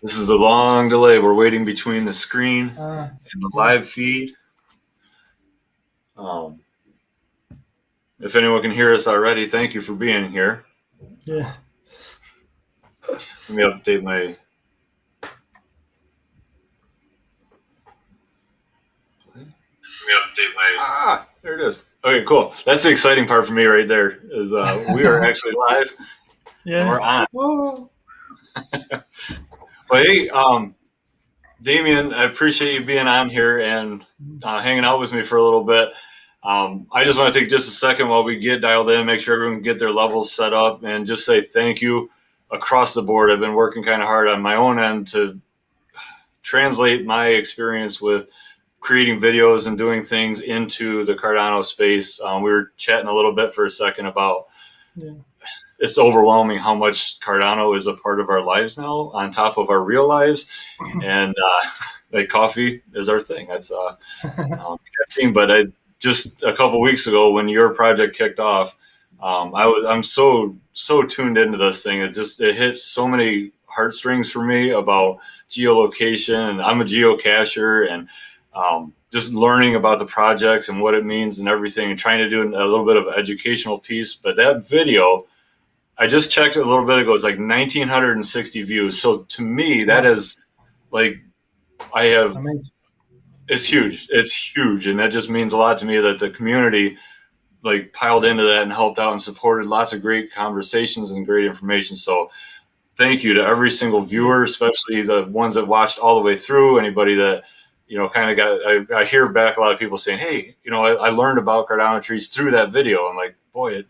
This is a long delay. We're waiting between the screen and the Yeah. live feed. Um, if anyone can hear us already, thank you for being here. Yeah. Let me update my. There it is. Okay, cool. That's the exciting part for me right there. Is we are actually live and we're Yes. on. Oh. Well, hey, Damian, I appreciate you being on here and hanging out with me for a little bit. I just want to take just a second while we get dialed in, make sure everyone can get their levels set up, and just say thank you across the board. I've been working kind of hard on my own end to translate my experience with creating videos and doing things into the Cardano space. We were chatting a little bit for a second about Yeah. it's overwhelming how much Cardano is a part of our lives now, on top of our real lives, and like coffee is our thing. That's caffeine. But just a couple weeks ago, when your project kicked off, I'm so tuned into this thing. It hit so many heartstrings for me about geolocation, and I'm a geocacher, and just learning about the projects and what it means and everything, and trying to do a little bit of an educational piece. But that video, I just checked a little bit ago. It's like 1,960 views. So to me, that Wow. is like I have. Amazing. It's huge. It's huge, and that just means a lot to me that the community like piled into that and helped out and supported lots of great conversations and great information. So thank you to every single Yeah. viewer, especially the ones that watched all the way through. Anybody that kind of got. I hear back a lot of people saying, "Hey, I learned about Cardano Trees through that video." I'm like, boy,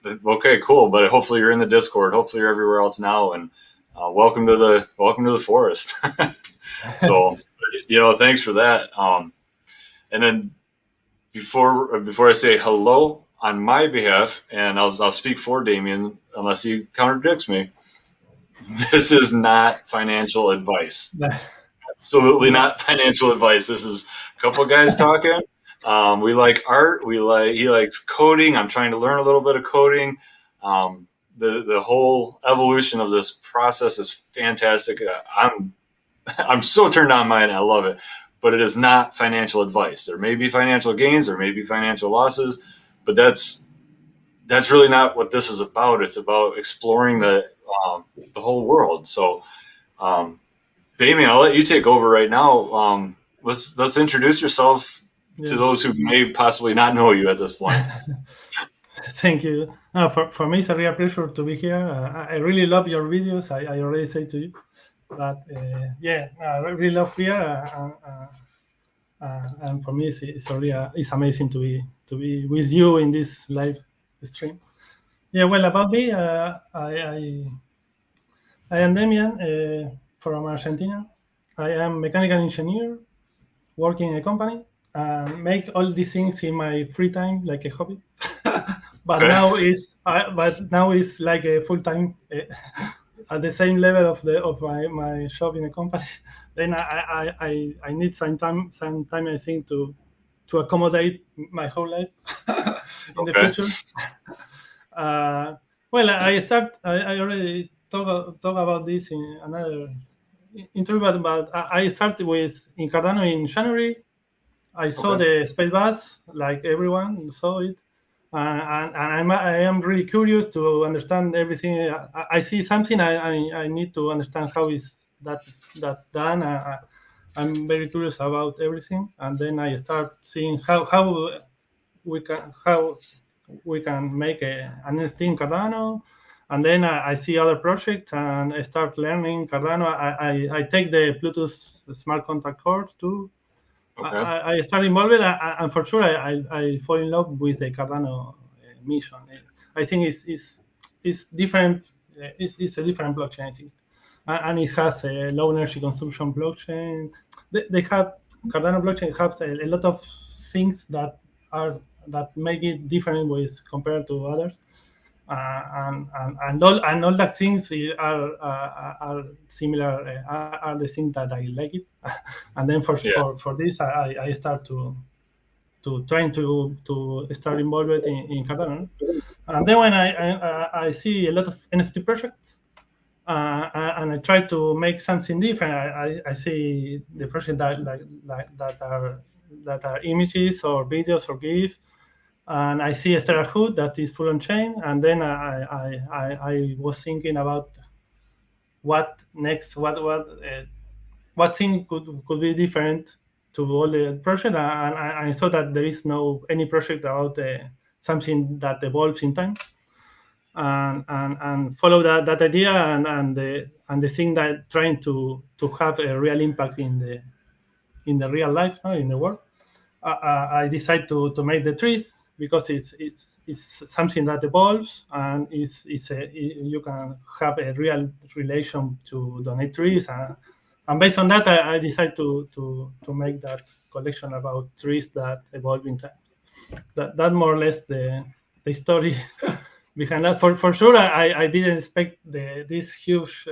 okay, cool. But hopefully you're in the Discord. Hopefully you're everywhere else now. And welcome to the forest. So, thanks for that. And then before I say hello on my behalf, and I'll speak for Damian unless he contradicts me. This is not financial advice. Absolutely Yeah. not financial advice. This is a couple of guys talking. We like art. He likes coding. I'm trying to learn a little bit of coding. The whole evolution of this process is fantastic. I'm so turned on by it. I love it, but it is not financial advice. There may be financial gains, there may be financial losses, but that's really not what this is about. It's about exploring the whole world. So, um, Damian, I'll let you take over right now. Let's introduce yourself to Yeah. those who may possibly not know you at this point. Thank you. For me, it's a real pleasure to be here. I really love your videos. I already say to you, but yeah, I really love here. And for me, it's amazing to be with you in this live stream. Yeah. Well, about me, I am Damian from Argentina. I am mechanical engineer working in a company and make all these things in my free time like a hobby. but Okay. now is but now is like a full time at the same level of my job in a company. Then I need some time I think to accommodate my whole life in the Okay. future. Uh, well, I already talk about this in another interview, but I started with in Cardano in January. I saw Okay. the space bus, like everyone saw it, and I am really curious to understand everything. I see something, I need to understand how is that done. I'm very curious about everything, and then I start seeing how we can make an NFT in Cardano. And then I see other projects and I start learning Cardano. I take the Bluetooth smart contract course too. Okay. I start involved, and for sure I fall in love with the Cardano mission. I think it's different. It's a different blockchain, I think, and it has a low energy consumption blockchain. They have Cardano blockchain has a lot of things that make it different with compared to others. And all that things are similar, are the things that I like it. And then for Yeah. for for this I start to trying to start involved in Cardano. And then when I see a lot of NFT projects, and I try to make something different. I see the project that are images or videos or GIF, and I see a Stellar Hood that is full on chain, and then I was thinking about what next, what thing could be different to all the project, and I saw that there is no any project about something that evolves in time, and follow that idea, and the thing that trying to have a real impact in the real life, no, in the world. I decided to make the trees because it's something that evolves, and you can have a real relation to donate trees, and based on that, I decided to make that collection about trees that evolve in time. That more or less the story behind that. For sure, I didn't expect this huge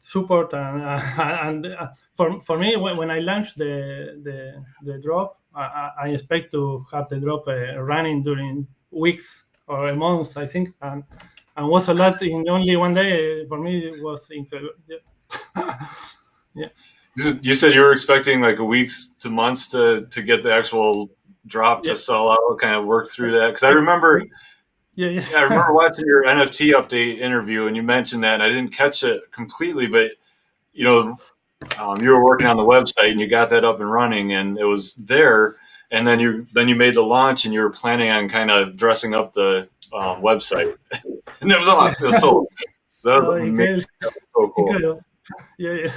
support, and for me, when I launched the drop, I expect to have the drop running during weeks or a month, I think, and was a lot in only one day. For me, it was incredible. Yeah. Yeah. You said you were expecting like a weeks to months to get the actual drop to sell out, kind of work through that. Because I remember, I remember watching your NFT update interview, and you mentioned that, and I didn't catch it completely, but you know, you were working on the website, and you got that up and running, and it was there. And then you made the launch, and you were planning on kind of dressing up the website, and it was off. It was so that was amazing. That was so cool. Incredible. Yeah.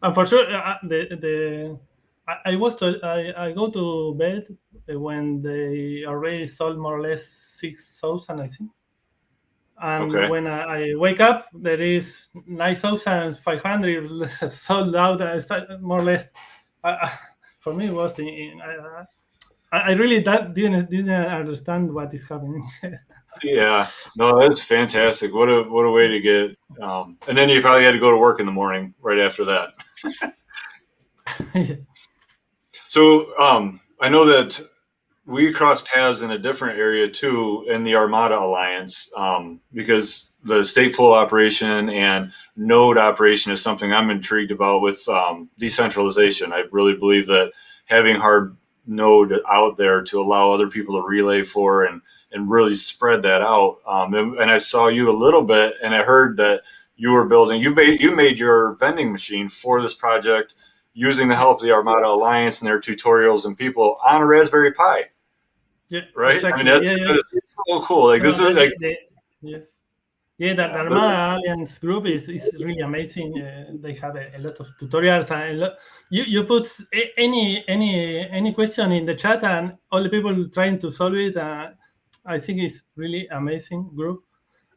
And for sure, I go to bed when they already sold more or less 6,000, I think. And when I wake up, there is 9,500 sold out. More or less, for me, it was I really didn't understand what is happening. Yeah, no, that's fantastic. What a way to get. And then you probably had to go to work in the morning right after that. So I know that we crossed paths in a different area too in the Armada Alliance, because the stake pool operation and node operation is something I'm intrigued about with decentralization. I really believe that having hard node out there to allow other people to relay for and really spread that out. And I saw you a little bit, and I heard that you were building. You made your vending machine for this project using the help of the Armada Alliance and their tutorials and people on a Raspberry Pi. Yeah, right. exactly. I mean, that's so cool. Like this is like. The Armada Alliance group is really amazing. They have a lot of tutorials, and you put any question in the chat, and all the people trying to solve it. I think it's really amazing group.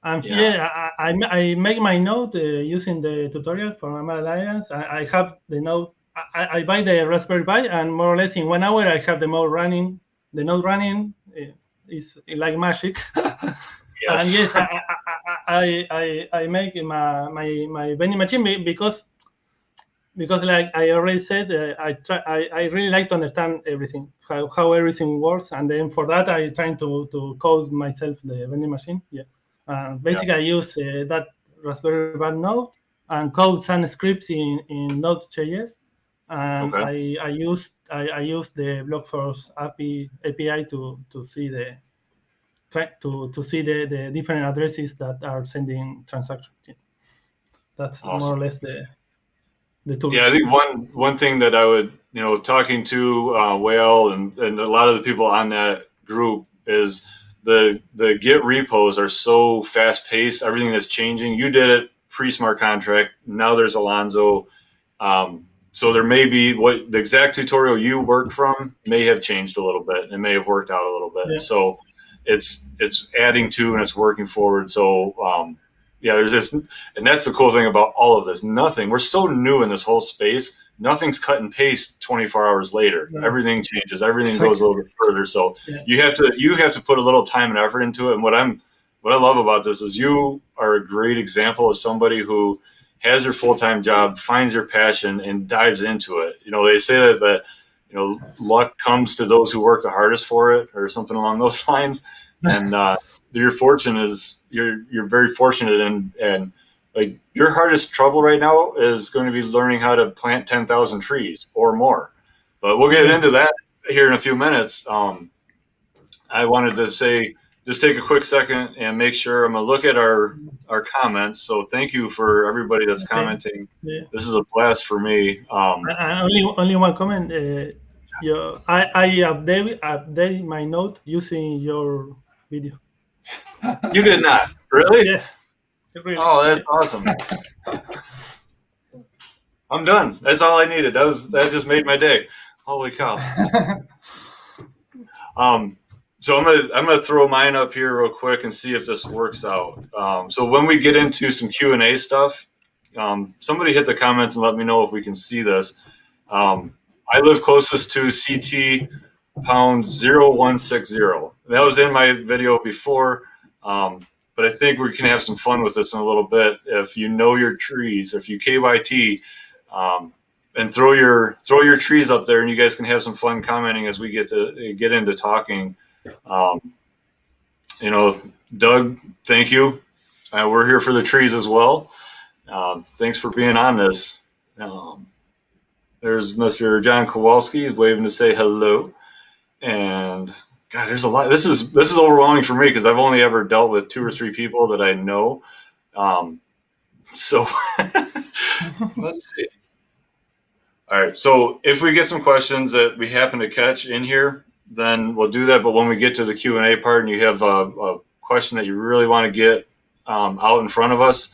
And I make my node using the tutorial for Armada Alliance. I have the node. I buy the Raspberry Pi, and more or less in 1 hour, I have the node running. The node running is like magic. Yes. And yes, I make my vending machine because like I already said, I really like to understand everything, how everything works, and then for that I trying to code myself the vending machine. Basically I use that Raspberry Pi node and code some scripts in Node.js, and I use the BlockForce API to see the different addresses that are sending transactions. That's awesome. More or less the tool. Yeah, I think one thing that I would, talking to Whale and a lot of the people on that group is the Git repos are so fast paced. Everything that's changing. You did it pre-smart contract. Now there's Alonzo. So there may be what the exact tutorial you worked from may have changed a little bit. It may have worked out a little bit. Yeah. So it's adding to and it's working forward. So there's this, and that's the cool thing about all of this. We're so new in this whole space. Nothing's cut and paste 24 hours later. Yeah. Everything changes. Everything goes a little bit further. So you have to put a little time and effort into it. And what I love about this is you are a great example of somebody who has their full-time job, finds their passion, and dives into it. They say that luck comes to those who work the hardest for it, or something along those lines. And your fortune is you're very fortunate, and like your hardest trouble right now is going to be learning how to plant 10,000 trees or more. But we'll get into that here in a few minutes. I wanted to say, just take a quick second and make sure I'm going to look at our comments. So thank you for everybody that's commenting. Yeah. This is a blast for me. Only one comment. I update my note using your video. You did not, really? Yeah. Really. Oh, that's awesome. I'm done. That's all I needed. That just made my day. Holy cow. So I'm gonna throw mine up here real quick and see if this works out. So when we get into some Q&A stuff, somebody hit the comments and let me know if we can see this. I live closest to CT pound 0160. That was in my video before, but I think we can have some fun with this in a little bit. If you know your trees, if you KYT, and throw your trees up there, and you guys can have some fun commenting as we get into talking. Doug, thank you. We're here for the trees as well. Thanks for being on this. There's Mr. John Kowalski is waving to say hello. And God, there's a lot. This is overwhelming for me because I've only ever dealt with 2 or 3 people that I know. So let's see. All right. So if we get some questions that we happen to catch in here, then we'll do that. But when we get to the Q&A part and you have a question that you really want to get out in front of us,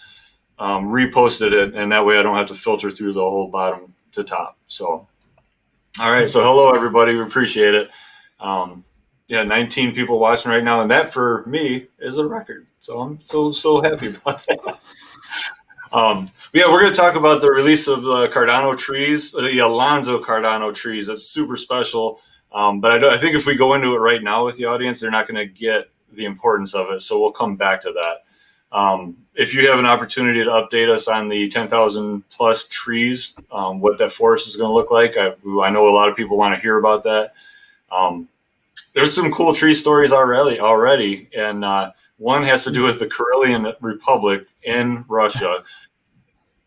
repost it, and that way I don't have to filter through the whole bottom to top. So, all right. So hello, everybody. We appreciate it. 19 people watching right now, and that for me is a record. So I'm so happy about that. We're going to talk about the release of the Cardano Trees, the Alonzo Cardano Trees. That's super special. But I think if we go into it right now with the audience, they're not going to get the importance of it. So we'll come back to that. If you have an opportunity to update us on the 10,000 plus trees, what that forest is going to look like, I know a lot of people want to hear about that. There's some cool tree stories already, and one has to do with the Karelian Republic in Russia.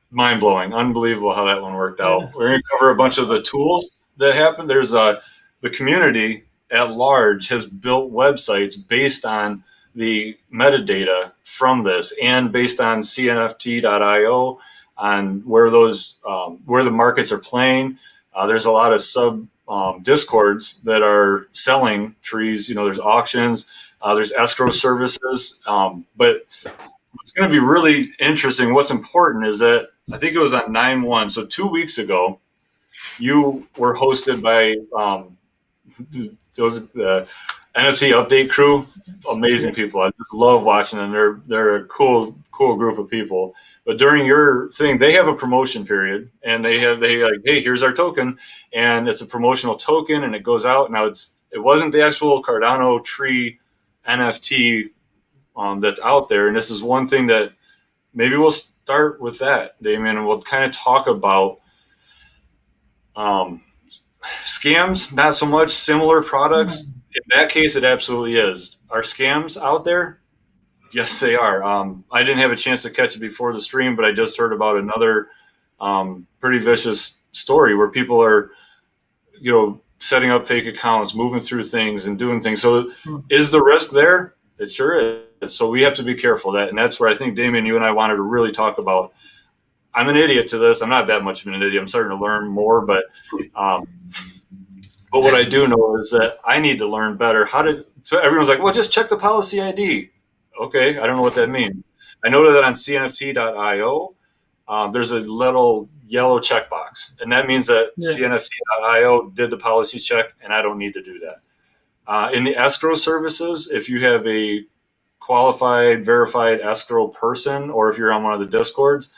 Mind-blowing, unbelievable how that one worked out. We're going to cover a bunch of the tools that happened. There's the community at large has built websites based on the metadata from this and based on CNFT.io on where the markets are playing. There's a lot of sub discords that are selling trees. There's auctions, there's escrow services. But what's going to be really interesting, what's important is that I think it was on 9/1, so 2 weeks ago, you were hosted by the NFT update crew. Amazing people. I just love watching them. They're a cool group of people. But during your thing, they have a promotion period, and they like, hey, here's our token, and it's a promotional token, and it goes out. Now it wasn't the actual Cardano tree NFT that's out there, and this is one thing that maybe we'll start with that, Damian, and we'll kind of talk about scams, not so much similar products. In that case, it absolutely is. Are scams out there? Yes, they are. I didn't have a chance to catch it before the stream, but I just heard about another pretty vicious story where people are, setting up fake accounts, moving through things and doing things. So is the risk there? It sure is. So we have to be careful of that. And that's where I think, Damian, you and I wanted to really talk about. I'm an idiot to this. I'm not that much of an idiot. I'm starting to learn more, but what I do know is that I need to learn better. So everyone's like, well, just check the policy ID. Okay, I don't know what that means. I know that on CNFT.io, there's a little yellow checkbox, and that means that CNFT.io did the policy check, and I don't need to do that. In the escrow services, if you have a qualified, verified escrow person, or if you're on one of the discords,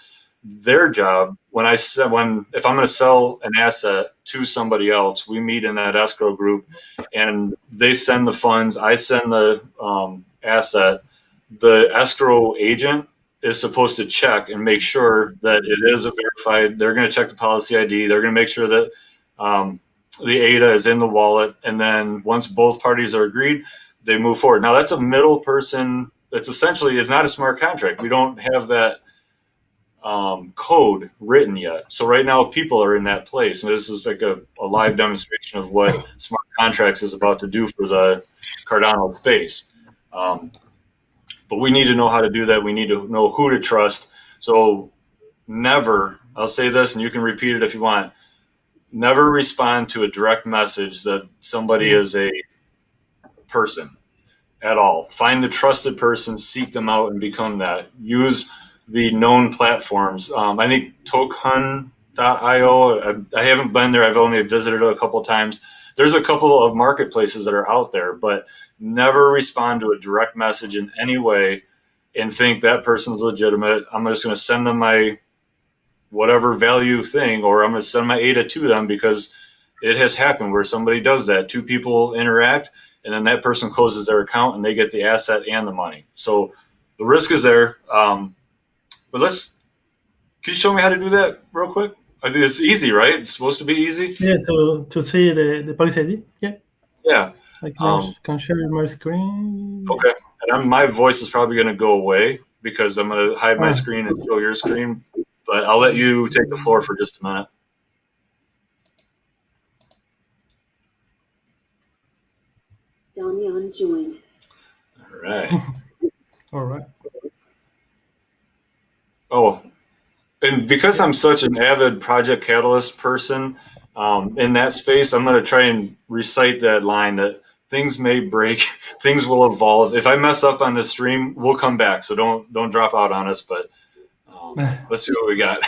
their job, if I'm going to sell an asset to somebody else, we meet in that escrow group, and they send the funds. I send the asset. The escrow agent is supposed to check and make sure that it is a verified. They're going to check the policy ID. They're going to make sure that the ADA is in the wallet. And then once both parties are agreed, they move forward. Now that's a middle person. That's essentially is not a smart contract. We don't have that code written yet. So right now people are in that place, and this is like a live demonstration of what smart contracts is about to do for the Cardano space. But we need to know how to do that. We need to know who to trust. So never, I'll say this, and you can repeat it if you want, never respond to a direct message that somebody is a person at all. Find the trusted person, seek them out, and become that. Use the known platforms. I think token.io, I haven't been there. I've only visited it a couple of times. There's a couple of marketplaces that are out there, but never respond to a direct message in any way and think that person's legitimate. I'm just going to send them my whatever value thing, or I'm going to send my ADA to them, because it has happened where somebody does that. Two people interact, and then that person closes their account and they get the asset and the money. So the risk is there. But can you show me how to do that real quick? I think it's easy, right? It's supposed to be easy. Yeah, to see the policy ID. Yeah. Yeah. I can share my screen. Okay. And my voice is probably going to go away because I'm going to hide my screen and show your screen. But I'll let you take the floor for just a minute. Damian joined. All right. All right. Oh, and because I'm such an avid Project Catalyst person in that space, I'm going to try and recite that line that things may break, things will evolve. If I mess up on this stream, we'll come back. So don't drop out on us. But let's see what we got.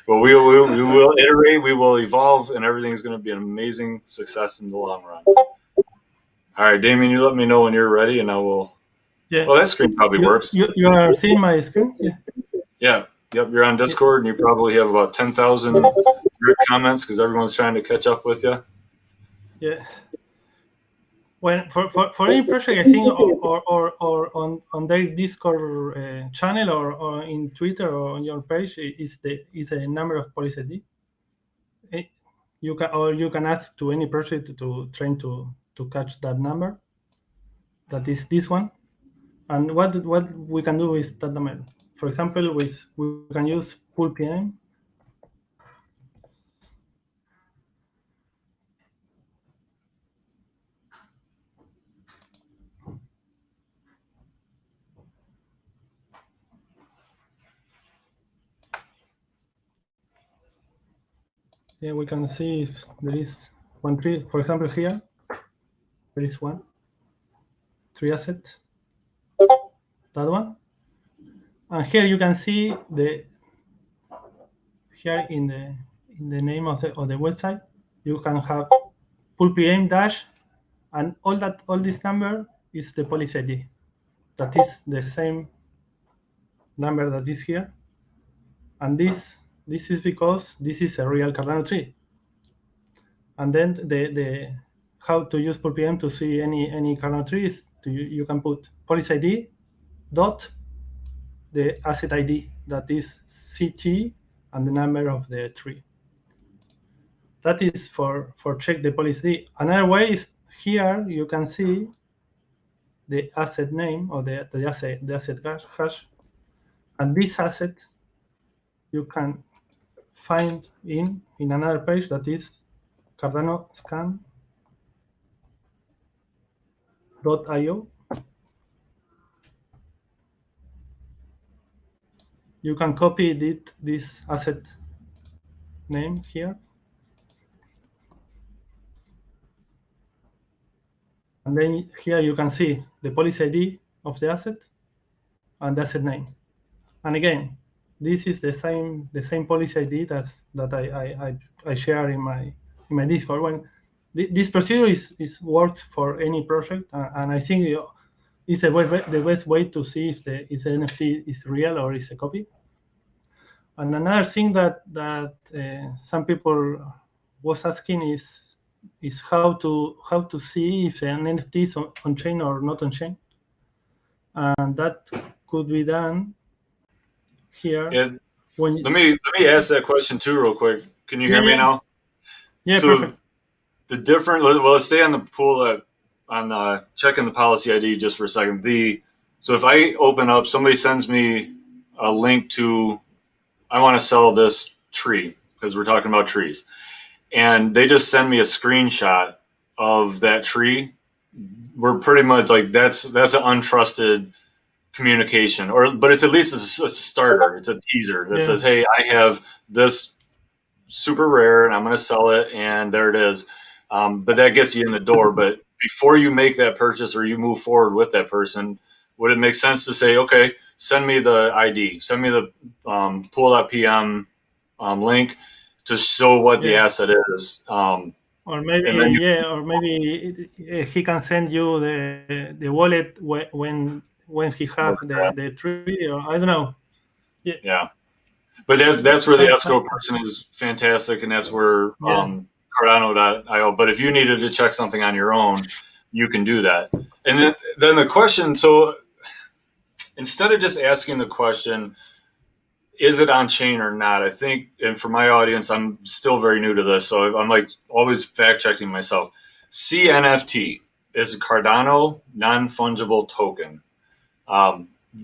But we will iterate, we will evolve, and everything's going to be an amazing success in the long run. All right, Damian, you let me know when you're ready, and I will. Yeah. Well, that screen probably works. You are seeing my screen? Yeah. Yeah. Yep. You're on Discord, and you probably have about 10,000 comments because everyone's trying to catch up with you. Yeah. When for any project, I think, or on their Discord channel or in Twitter or on your page is a number of policy ID. You can ask to any project to try to catch that number. That is this one. And what we can do with that number, for example, we can use pool.pm. Yeah, we can see if there is one tree. For example, here there is 3 assets. That one, and here you can see here in the name of the website, you can have pool.pm dash, and all this number is the policy ID. That is the same number that is here, and this is because this is a real Cardano tree. And then the how to use pool.pm to see any Cardano trees, you can put policy ID dot the asset ID, that is CT and the number of the tree. That is for check the policy. Another way is here you can see the asset name or the asset hash, and this asset you can find in another page that is Cardano scan.io. You can copy this asset name here, and then here you can see the policy ID of the asset and the asset name. And again, this is the same policy ID that I share in my Discord. When this procedure works for any project, and I think it's the best way to see if the NFT is real or is a copy. And another thing that some people was asking is how to see if an NFT is on chain or not on chain, and that could be done here. Yeah. Let me ask that question too, real quick. Can you hear me now? Yeah, so perfect. The different. Well, let's stay on the pool on checking the policy ID just for a second. So if I open up, somebody sends me a link to, I want to sell this tree because we're talking about trees, and they just send me a screenshot of that tree. We're pretty much like that's an untrusted communication, but it's at least it's a starter. It's a teaser that says, "Hey, I have this super rare, and I'm going to sell it," and there it is. But that gets you in the door. But before you make that purchase or you move forward with that person, would it make sense to say, "Okay, send me the ID, send me the pool.pm link to show what the asset is"? Or maybe or maybe he can send you the wallet when he have the tree, or I don't know. Yeah. But that's where the escrow person is fantastic, and that's where Cardano.io. But if you needed to check something on your own, you can do that. And then the question, so instead of just asking the question, is it on chain or not? I think, and for my audience, I'm still very new to this, so I'm like always fact checking myself. CNFT is a Cardano non-fungible token.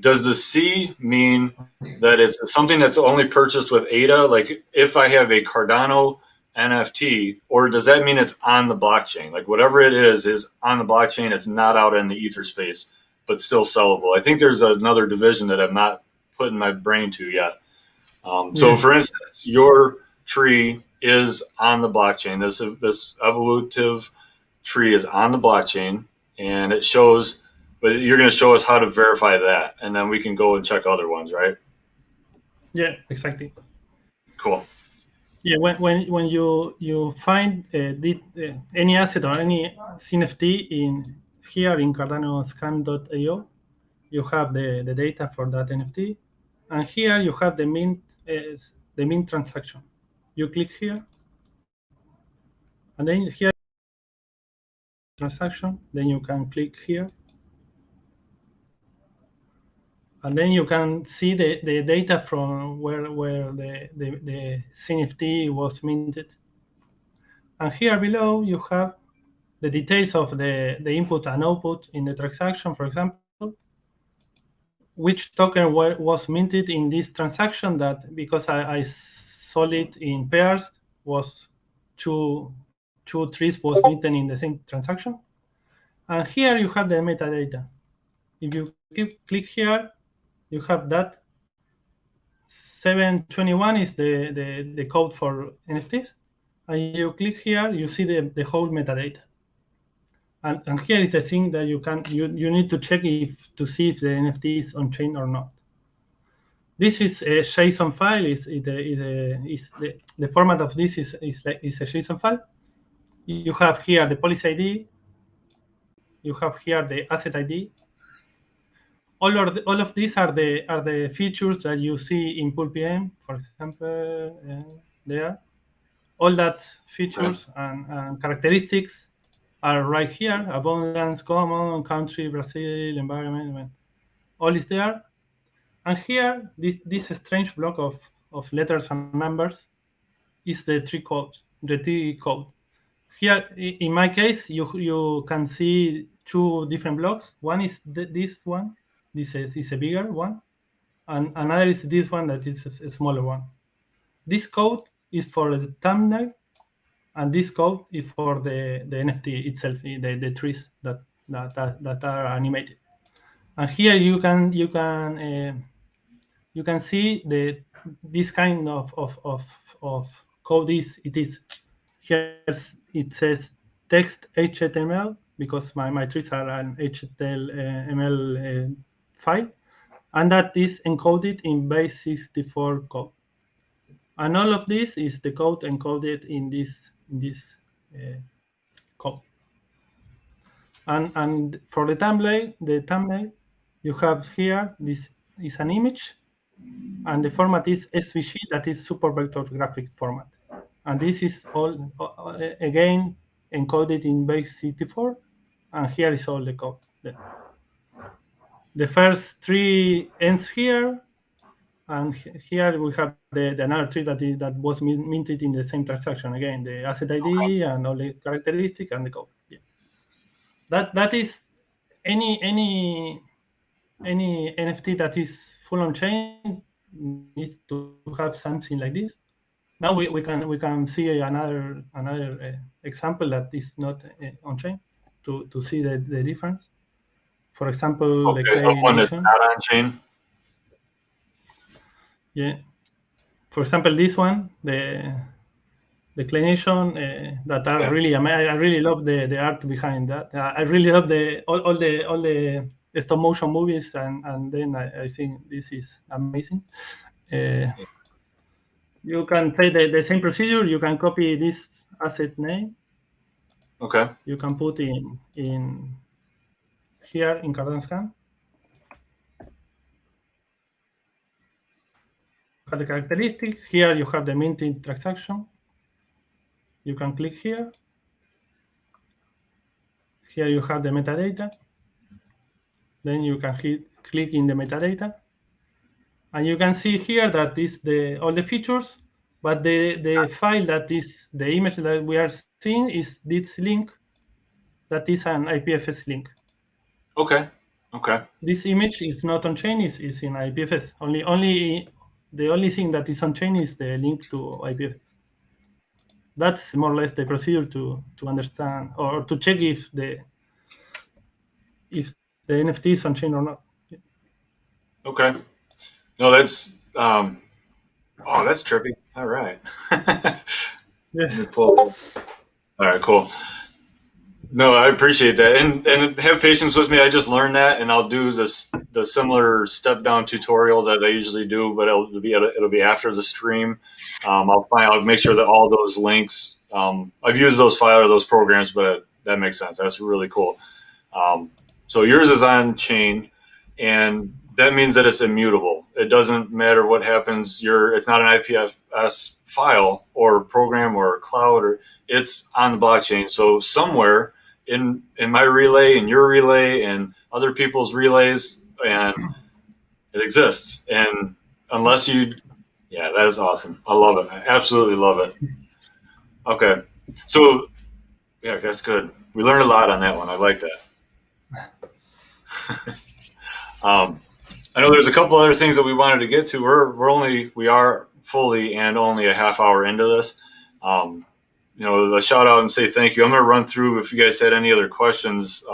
Does the C mean that it's something that's only purchased with ADA? Like if I have a Cardano NFT, or does that mean it's on the blockchain? Like whatever it is on the blockchain. It's not out in the ether space, but still sellable. I think there's another division that I'm not putting my brain to yet. So for instance, your tree is on the blockchain. This evolutive tree is on the blockchain, and it shows. But you're going to show us how to verify that, and then we can go and check other ones, right? Yeah, exactly. Cool. Yeah, when you find any asset or any CNFT in here in Cardano scan.io, you have the data for that NFT, and here you have the mint transaction. You click here, and then here transaction. Then you can click here, and then you can see the data from where the CNFT was minted. And here below you have the details of the input and output in the transaction, for example, which token was minted in this transaction, that because I sold it in pairs, was two trees was minted in the same transaction. And here you have the metadata. If you click here, you have that 721 is the code for NFTs. And you click here, you see the whole metadata. And here is the thing that you need to check to see if the NFT is on chain or not. This is a JSON file. The format of this is a JSON file. You have here the policy ID. You have here the asset ID. All of these are the features that you see in pool.pm, for example, there. All that features and characteristics are right here: abundance, common, country, Brazil, environment, all is there. And here, this strange block of letters and numbers is the tree code. Here, in my case, you can see two different blocks. One is this one. This is a bigger one, and another is this one that is a smaller one. This code is for the thumbnail, and this code is for the NFT itself, the trees that are animated. And here you can see this kind of code it is here. It says text HTML because my trees are an HTML file, and that is encoded in base 64 code. And all of this is the code encoded in this code. And for the thumbnail, you have here, this is an image, and the format is SVG, that is super vector graphic format. And this is all, again, encoded in base 64, and here is all the code. The first tree ends here, and here we have the another tree that was minted in the same transaction. Again, the asset ID and all the characteristic and the code. Yeah. that is any NFT that is full on chain needs to have something like this. Now we can see another example that is not on chain to see the difference. For example, the Okay, of Clay one that's Nation. not on chain. Yeah. For example, this one, the Clay Nation that are Yeah. really. I really love the art behind that. I really love all the stop motion movies, and then I think this is amazing. You can take the same procedure. You can copy this asset name. Okay. You can put in here in Cardano Scan. You have the characteristic. Here you have the minting transaction. You can click here. Here you have the metadata. Then you can click in the metadata. And you can see here that is all the features, but the file that is the image that we are seeing is this link that is an IPFS link. Okay. Okay. This image is not on chain, is in IPFS. The only thing that is on chain is the link to IPFS. That's more or less the procedure to understand or to check if the NFT is on chain or not. Okay. No, that's that's trippy. All right. Let me Yeah. pull. All right. Cool. No, I appreciate that, and have patience with me. I just learned that, and I'll do the similar step down tutorial that I usually do, but it'll be after the stream. I'll make sure that all those links. I've used those those programs, but that makes sense. That's really cool. So yours is on chain, and that means that it's immutable. It doesn't matter what happens. It's not an IPFS file or program or cloud, or it's on the blockchain. So somewhere in my relay, in your relay, and other people's relays, and it exists. And unless yeah, that is awesome. I love it. I absolutely love it. Okay, so yeah, that's good. We learned a lot on that one. I like that. I know there's a couple other things that we wanted to get to. We are fully and only a half hour into this. A shout out and say thank you. I'm going to run through if you guys had any other questions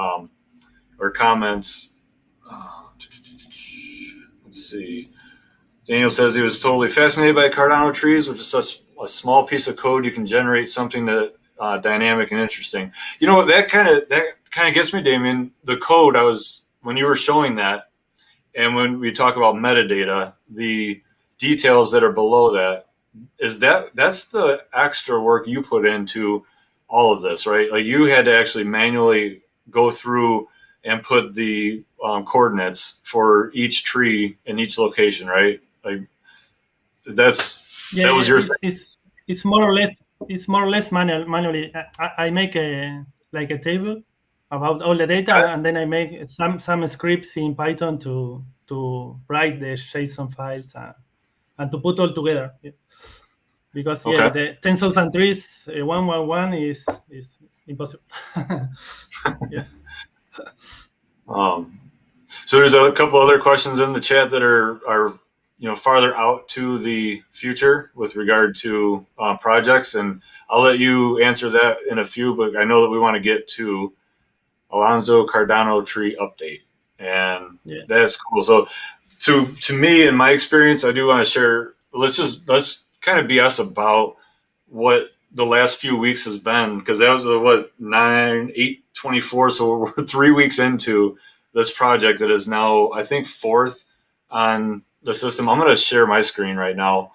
or comments. Let's see. Daniel says he was totally fascinated by Cardano Trees, which is a small piece of code you can generate something that dynamic and interesting. That kind of gets me, Damian. The code when you were showing that, and when we talk about metadata, the details that are below that's the extra work you put into all of this, right? Like you had to actually manually go through and put the coordinates for each tree in each location, right? Like that was your thing. It's more or less manually. I make a table about all the data, Okay. and then I make some scripts in Python to write the JSON files and to put all together. Yeah. Because Okay. the 10,000 trees 111 is impossible. Yeah. So there's a couple other questions in the chat that are farther out to the future with regard to projects, and I'll let you answer that in a few. But I know that we want to get to Alonzo Cardano tree update, and that's cool. So to me, in my experience, I do want to share. Let's kind of BS about what the last few weeks has been, because that was 9/8/24. So we're 3 weeks into this project that is now, I think, fourth on the system. I'm going to share my screen right now,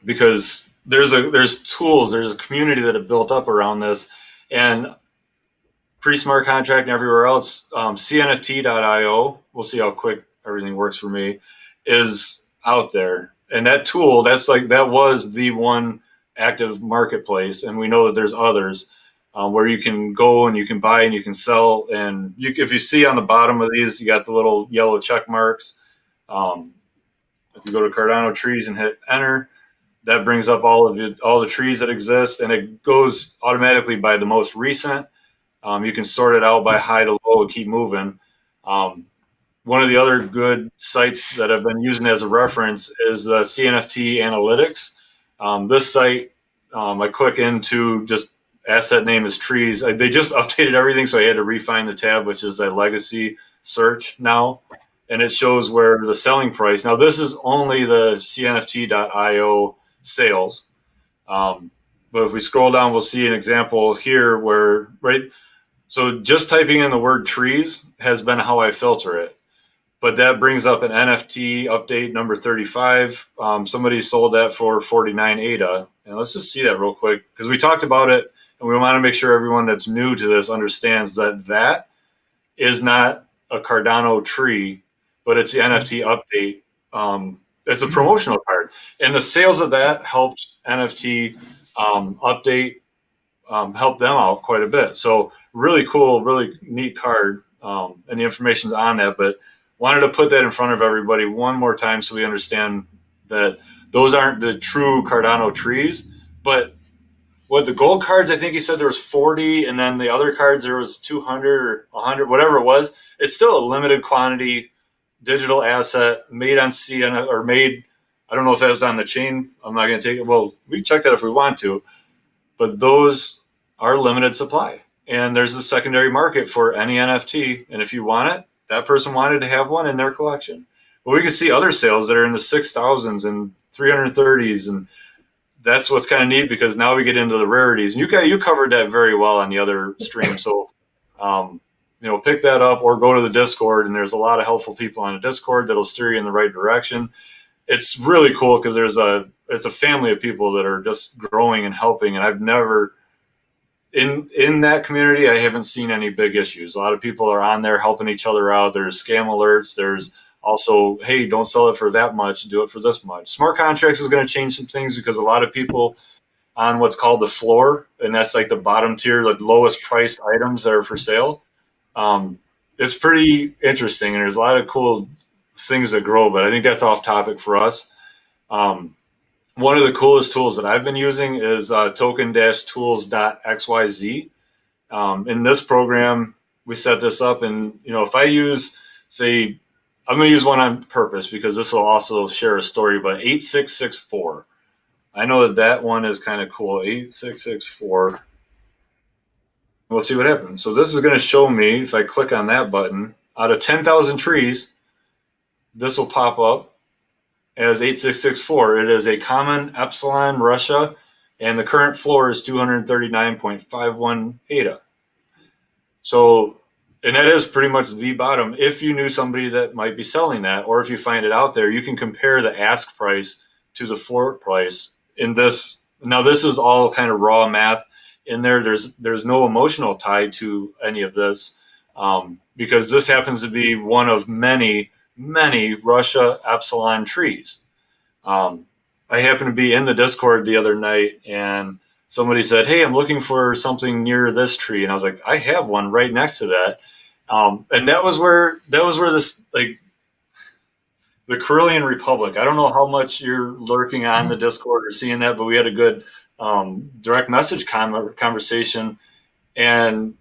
because there's tools, there's a community that have built up around this, and pre-smart contract and everywhere else. CNFT.io, we'll see how quick everything works for me, is out there. And that tool, that was the one active marketplace. And we know that there's others where you can go and you can buy and you can sell. And if you see on the bottom of these, you got the little yellow check marks. If you go to Cardano Trees and hit enter, that brings up all the trees that exist, and it goes automatically by the most recent. You can sort it out by high to low and keep moving. One of the other good sites that I've been using as a reference is the CNFT Analytics. This site, I click into, just asset name is trees. They just updated everything, so I had to refine the tab, which is a legacy search now. And it shows where the selling price. Now, this is only the CNFT.io sales. But if we scroll down, we'll see an example here where, right? So just typing in the word trees has been how I filter it. But that brings up an NFT update number 35. Somebody sold that for 49 ADA. And let's just see that real quick, because we talked about it, and we want to make sure everyone that's new to this understands that that is not a Cardano tree, but it's the NFT update. It's a promotional card. And the sales of that helped NFT update, help them out quite a bit. So really cool, really neat card, and the information's on that. But wanted to put that in front of everybody one more time so we understand that those aren't the true Cardano trees. But what the gold cards, I think he said there was 40, and then the other cards there was 200 or 100, whatever it was. It's still a limited quantity digital asset made on CN, or made, I don't know if that was on the chain. I'm not going to take it. Well, we check that if we want to, but those are limited supply. And there's a secondary market for any NFT. And if you want it, that person wanted to have one in their collection. But we can see other sales that are in the 6,000s and 330s. And that's what's kind of neat, because now we get into the rarities. And you covered that very well on the other stream. So, pick that up or go to the Discord. And there's a lot of helpful people on the Discord that'll steer you in the right direction. It's really cool because it's a family of people that are just growing and helping. And I've never, in that community, I haven't seen any big issues. A lot of people are on there helping each other out. There's scam alerts. There's also, hey, don't sell it for that much, do it for this much. Smart contracts is going to change some things, because a lot of people on what's called the floor, and that's like the bottom tier, the lowest priced items that are for sale. It's pretty interesting, and there's a lot of cool things that grow, but I think that's off topic for us. One of the coolest tools that I've been using is token-tools.xyz. In this program, we set this up, and if I use, say, I'm going to use one on purpose because this will also share a story, but 8664. I know that one is kind of cool. 8664. We'll see what happens. So this is going to show me, if I click on that button, out of 10,000 trees, this will pop up as 8664. It is a common Epsilon Russia, and the current floor is 239.51 ADA. So, and that is pretty much the bottom. If you knew somebody that might be selling that, or if you find it out there, you can compare the ask price to the floor price in this. Now, this is all kind of raw math in there. There's no emotional tie to any of this, because this happens to be one of many Russia Epsilon trees. I happened to be in the Discord the other night, and somebody said, "Hey, I'm looking for something near this tree," and I was like, "I have one right next to that." And that was where this, like, the Carillion Republic. I don't know how much you're lurking on the Discord or seeing that, but we had a good direct message conversation, and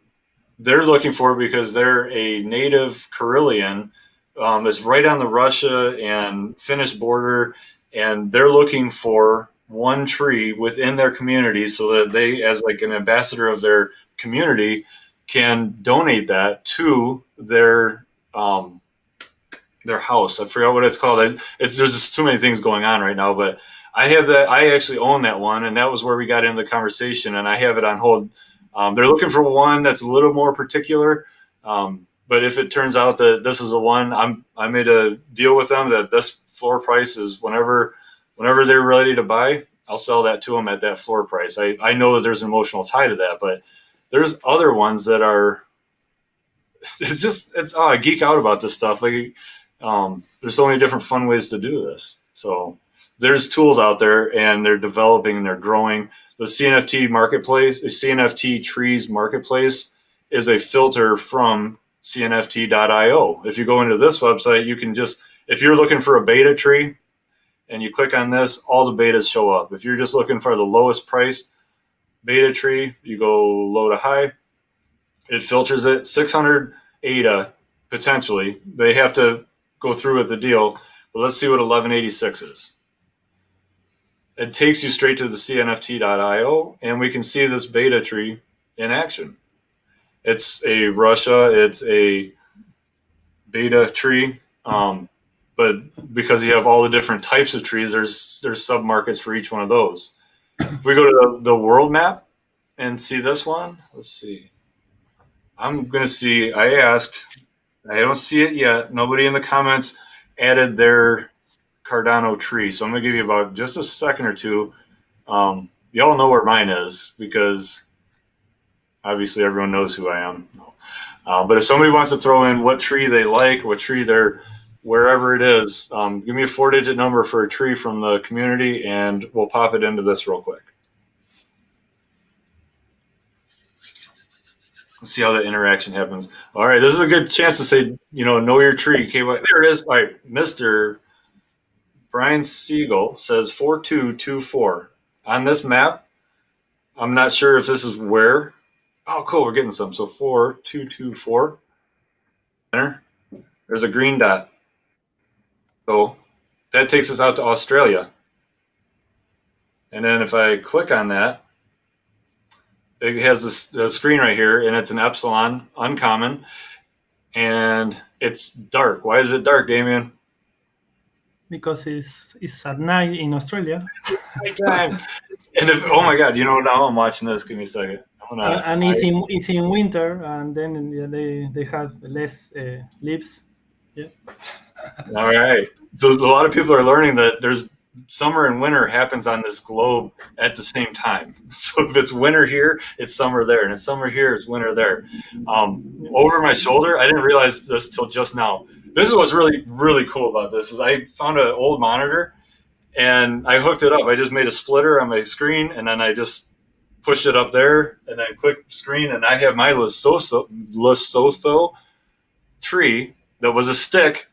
they're looking for it because they're a native Carillion. It's right on the Russia and Finnish border, and they're looking for one tree within their community so that they, as like an ambassador of their community, can donate that to their house. I forgot what it's called. There's just too many things going on right now, but I have that. I actually own that one, and that was where we got into the conversation, and I have it on hold. They're looking for one that's a little more particular. But if it turns out that this is the one, I made a deal with them that this floor price is whenever they're ready to buy, I'll sell that to them at that floor price. I know that there's an emotional tie to that, but there's other ones that are, I geek out about this stuff. Like, there's so many different fun ways to do this. So there's tools out there, and they're developing and they're growing. The CNFT marketplace, the CNFT Trees marketplace, is a filter from CNFT.io. If you go into this website, you can just, if you're looking for a beta tree and you click on this, all the betas show up. If you're just looking for the lowest priced beta tree, you go low to high. It filters it 600 ADA potentially. They have to go through with the deal. But let's see what 1186 is. It takes you straight to the CNFT.io, and we can see this beta tree in action. It's a Russia. It's a beta tree. But because you have all the different types of trees, there's sub markets for each one of those. If we go to the world map and see this one, let's see. I'm gonna see. I asked. I don't see it yet. Nobody in the comments added their Cardano tree, so I'm gonna give you about just a second or two. Y'all know where mine is because obviously everyone knows who I am. But if somebody wants to throw in what tree they like, what tree they're wherever it is, give me a 4-digit number for a tree from the community, and we'll pop it into this real quick. Let's see how the interaction happens. All right, this is a good chance to say, know your tree. Okay, there it is. All right, Mr. Brian Siegel says 4224. On this map, I'm not sure if this is where. Oh, cool, we're getting some. So 4224. There's a green dot. So that takes us out to Australia. And then if I click on that, it has this screen right here, and it's an epsilon, uncommon, and it's dark. Why is it dark, Damian? Because it's at night in Australia. Nighttime. And oh my God, now I'm watching this. Give me a second. And it's in winter, and then they have less leaves. Yeah. All right. So a lot of people are learning that there's summer and winter happens on this globe at the same time. So if it's winter here, it's summer there, and it's summer here, it's winter there. Over my shoulder, I didn't realize this till just now. This is what's really, really cool about this is I found an old monitor and I hooked it up. I just made a splitter on my screen, and then I just pushed it up there, and then clicked screen, and I have my Lesotho tree that was a stick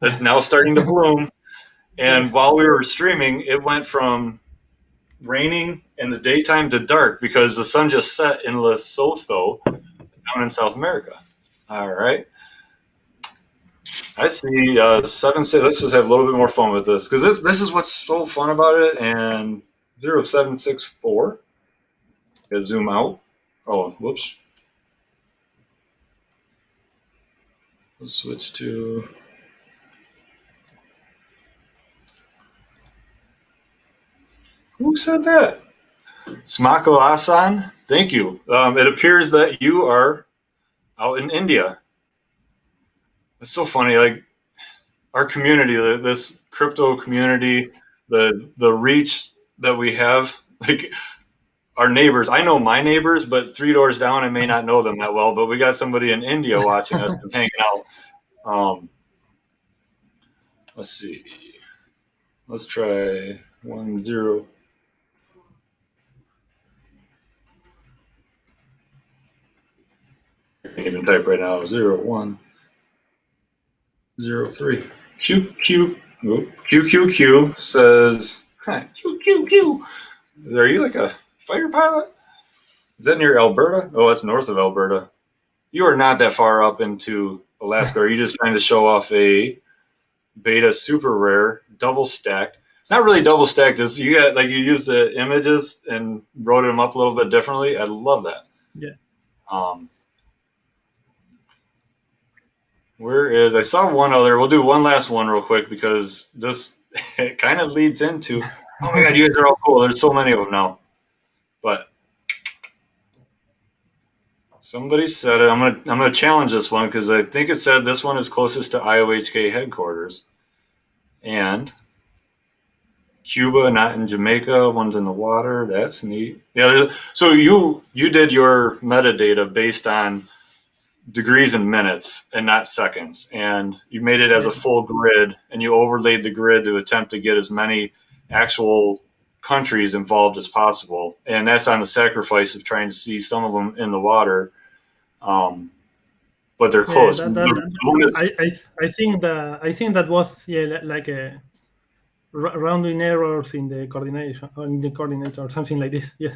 that's now starting to bloom. And while we were streaming, it went from raining in the daytime to dark because the sun just set in Lesotho down in South America. All right. I see 7. Let's just have a little bit more fun with this because this is what's so fun about it. And 0764. Gotta zoom out. Oh, whoops. Let's switch to. Who said that? Smakalasan, thank you. It appears that you are out in India. It's so funny. Like our community, this crypto community, the reach that we have, like our neighbors. I know my neighbors, but 3 doors down, I may not know them that well. But we got somebody in India watching us and hanging out. Let's see. Let's try 10. I can't even type right now. 0103. QQQ says, QQQ. Are you like a fighter pilot? Is that near Alberta? Oh, that's north of Alberta. You are not that far up into Alaska. Are you just trying to show off a beta super rare double stacked? It's not really double stacked. It's you used the images and wrote them up a little bit differently. I love that. Yeah. Where is, I saw one other, we'll do one last one real quick because this kind of leads into, oh my God, you guys are all cool. There's so many of them now. But somebody said it. I'm gonna challenge this one because I think it said this one is closest to IOHK headquarters. And Cuba, not in Jamaica, one's in the water. That's neat. Yeah, so you did your metadata based on degrees and minutes and not seconds, and you made it as a full grid, and you overlaid the grid to attempt to get as many actual countries involved as possible, and that's on the sacrifice of trying to see some of them in the water, but they're close. I think that was like a rounding errors in the coordination or in the coordinator or something like this. Yeah,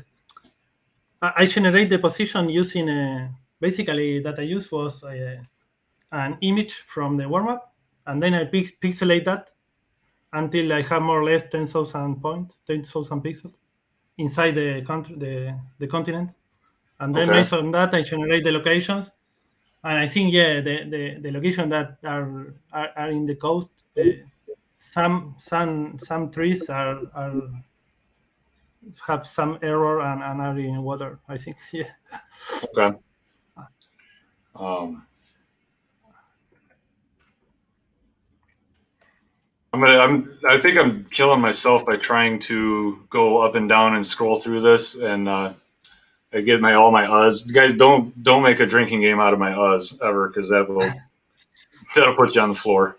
I generate the position using basically that I used was an image from the warm up, and then I pixelate that until I have more or less 10,000 points, 10,000 pixels inside the country, the continent, and then Okay. based on that I generate the locations. And I think the location that are in the coast, some trees are have some error and are in water. I think yeah. Okay. Um, I think I'm killing myself by trying to go up and down and scroll through this, and I get all my uhs. Guys, don't make a drinking game out of my uhs ever, because that'll put you on the floor.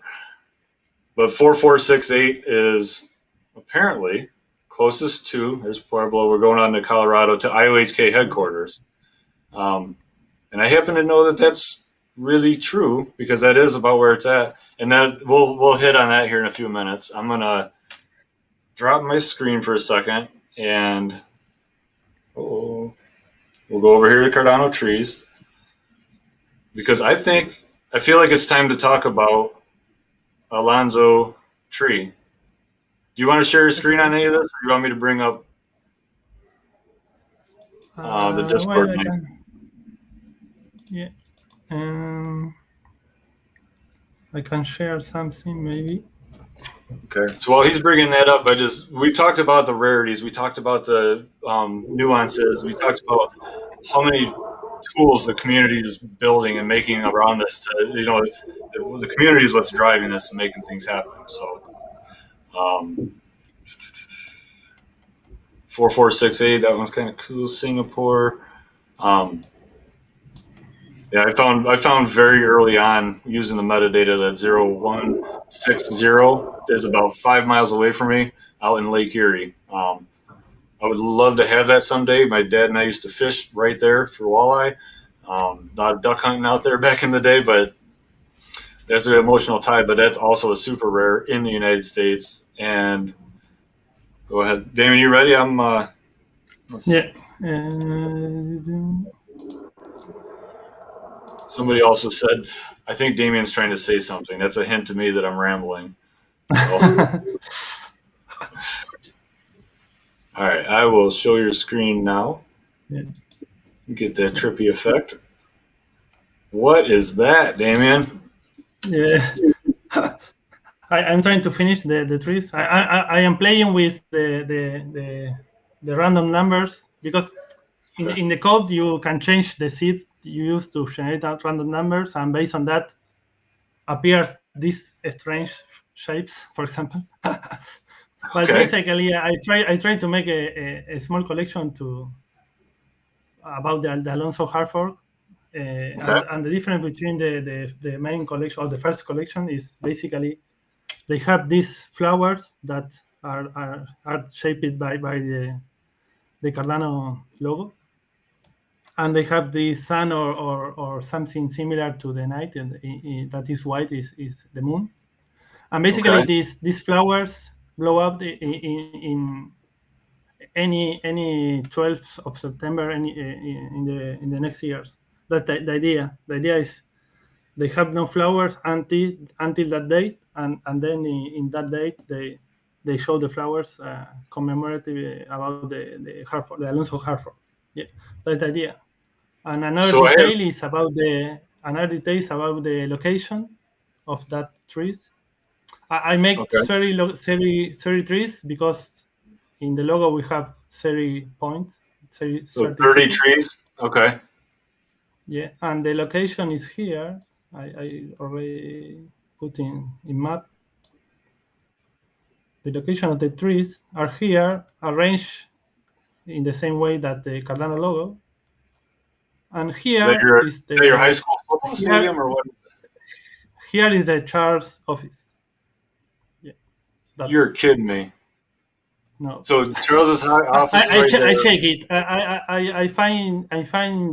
But 4468 is apparently closest to, there's Pueblo. We're going on to Colorado to IOHK headquarters. And I happen to know that that's really true, because that is about where it's at. And that we'll hit on that here in a few minutes. I'm going to drop my screen for a second, and we'll go over here to Cardano Trees, because I feel like it's time to talk about Alonzo Tree. Do you want to share your screen on any of this, or do you want me to bring up the Discord Well, I link? can. Yeah. I can share something maybe. Okay. So while he's bringing that up, we talked about the rarities, we talked about the nuances, we talked about how many tools the community is building and making around this. The community is what's driving this and making things happen. So, 4468, that one's kind of cool. Singapore. Yeah, I found very early on, using the metadata, that 0160 is about 5 miles away from me, out in Lake Erie. I would love to have that someday. My dad and I used to fish right there for walleye. Not duck hunting out there back in the day, but there's an emotional tie. But that's also a super rare in the United States. And go ahead, Damian, you ready? Yeah. Somebody also said, I think Damian's trying to say something. That's a hint to me that I'm rambling. So, all right, I will show your screen now. Yeah. Get that trippy effect. What is that, Damian? Yeah. I'm trying to finish the trees. I am playing with the random numbers, because in the code you can change the seed you use to generate random numbers, and based on that appears these strange shapes, for example. But Okay. basically, I try to make a small collection about the Alonzo Hard Fork. And the difference between the main collection or the first collection is basically they have these flowers that are shaped by the Cardano logo, and they have the sun or something similar to the night, and that is white is the moon. And basically, Okay. these flowers blow up in any 12th of September, in the next years. That's the idea. The idea is they have no flowers until that date, and then in that date they show the flowers commemorative about the Alonso Hard Fork. Yeah, that's the idea. And So another detail is about the location of that trees. I make okay. 30 trees, because in the logo we have 30 points, 30, So 30 30 cities. trees. Okay. Yeah, and the location is here. I already put in map. The location of the trees are here, arranged in the same way that the Cardano logo. And Is that your high school football here stadium, or what? here is the Charles office. Yeah, You're kidding me. no. So Charles's office is right there. I check it. I find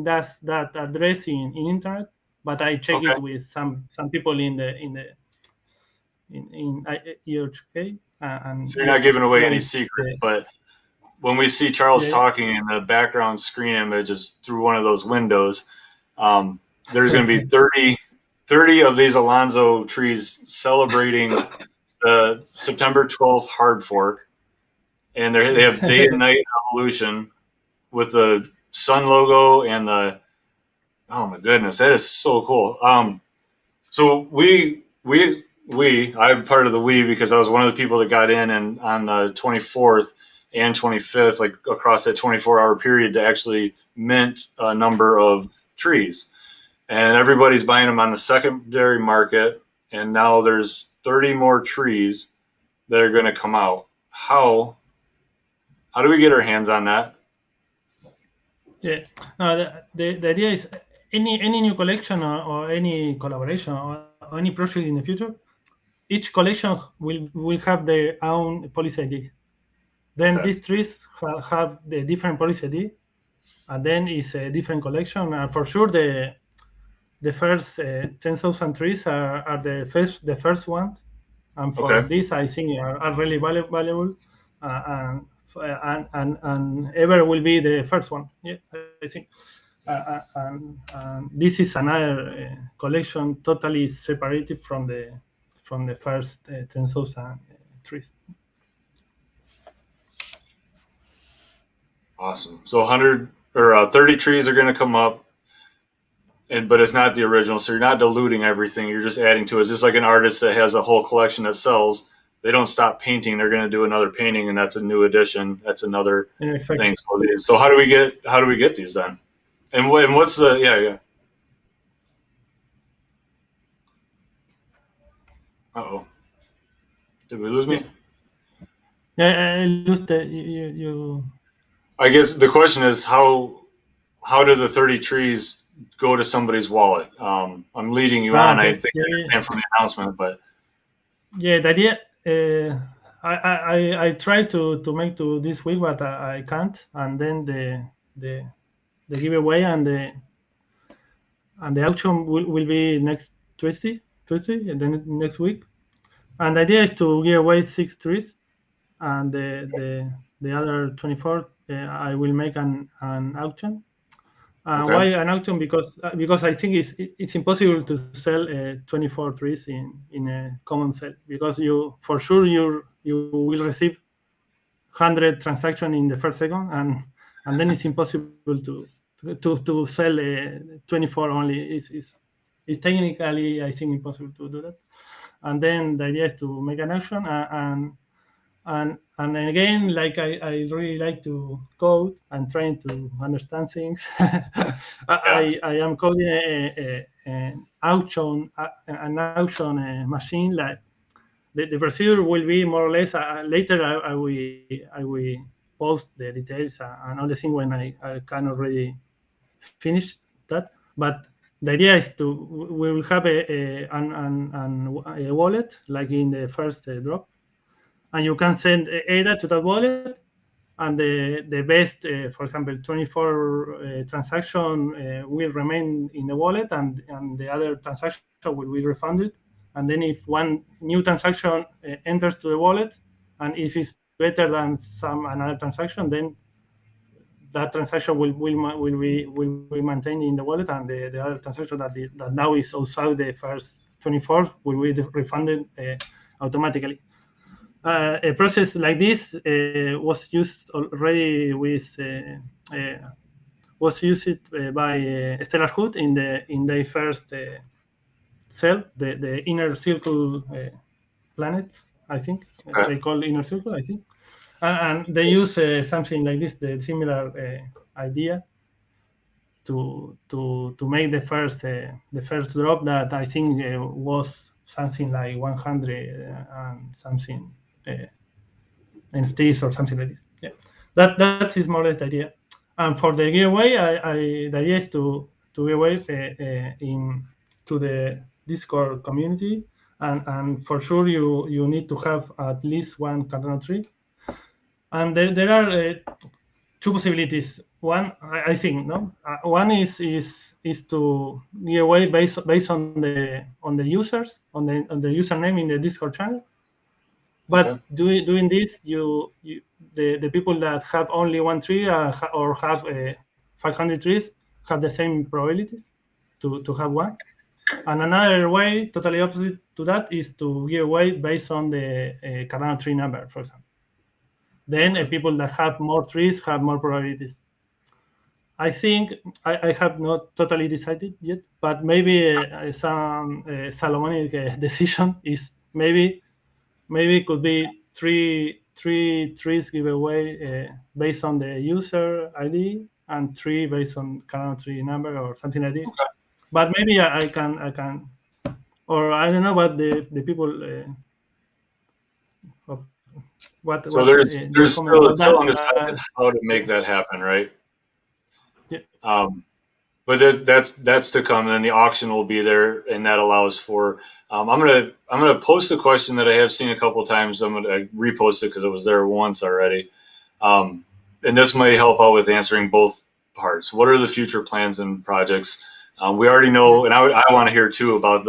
that address in internet, but I check Okay. it with some people in EHK, and So you're yeah, not giving away that any is secrets, but when we see Charles yeah. talking and the background screen image is through one of those windows, There's going to be 30 of these Alonzo trees celebrating the September 12th hard fork, and they have day and night evolution with the sun logo and the, oh my goodness, that is so cool. So I'm part of the we because I was one of the people that got in and on the 24th and 25th, like across that 24-hour period, to actually mint a number of trees. And everybody's buying them on the secondary market. And now there's 30 more trees that are going to come out. How do we get our hands on that? Yeah, no, the idea is any new collection or any collaboration or any project in the future, each collection will have their own policy ID. Then Okay. these trees have the different policy ID, and then it's a different collection. And for sure, the first 10,000 trees are the first ones, and for Okay. this I think are really valuable, and ever will be the first one. Yeah, I think. And this is another collection totally separated from the first 10,000 trees. Awesome. So 100 or 30 trees are going to come up, but it's not the original. So you're not diluting everything. You're just adding to it. It's just like an artist that has a whole collection that sells. They don't stop painting. They're going to do another painting, and that's a new addition. That's another thing. So how do we get these done? And what's the yeah. Uh-oh. Did we lose me? Yeah, I lost you. I guess the question is how do the 30 trees go to somebody's wallet? I'm leading you on. Okay. I think I understand from the announcement, but yeah, the idea. I tried to make to this week, but I can't. And then the giveaway and the auction will be next Tuesday, and then next week. And the idea is to give away 6 trees, and the other 24 I will make an auction. okay. Why an auction? Because I think it's impossible to sell 24 trees in a common sale, because you for sure you will receive 100 transactions in the first second, and then it's impossible to sell 24 only. It's technically, I think, impossible to do that. And then the idea is to make an auction, and again, like I really like to code and trying to understand things. I am coding an auction machine. Like the procedure will be more or less later. I will post the details and all the things when I can already finish that. But the idea is we will have a wallet like in the first drop, and you can send ADA to that wallet, and the best, for example, 24 transaction will remain in the wallet, and the other transaction will be refunded. And then if one new transaction enters to the wallet, and if it's better than another transaction, then that transaction will be maintained in the wallet, and the other transaction that now is outside the first 24 will be refunded automatically. A process like this was used already was used by Stellar Hood in their first cell, the inner circle planets, I think. Okay. They call inner circle, I think. And they use something like this, the similar idea to make the first drop, that I think was something like 100 and something NFTs or something like this. Yeah, that is more or less the idea. And for the giveaway, the idea is to give away to the Discord community, and for sure you need to have at least one Cardano tree. And there are two possibilities. One, I think, no. One is to give away based on the users on the username in the Discord channel. But Okay. doing this, the people that have only one tree or have 500 trees have the same probabilities. to have one. And another way, totally opposite to that, is to give away based on the Cardano tree number, for example. Then people that have more trees have more probabilities. I think I have not totally decided yet, but maybe some Solomonic decision is maybe it could be three trees giveaway based on the user ID and 3 based on Cardano tree number or something like this. Okay. But maybe I can, or I don't know what the people. So there's still undecided how to make that happen, right? Yeah. But that's to come, and then the auction will be there, and that allows for. I'm gonna post a question that I have seen a couple times. I'm gonna repost it because it was there once already, and this might help out with answering both parts. What are the future plans and projects? We already know, and I want to hear too about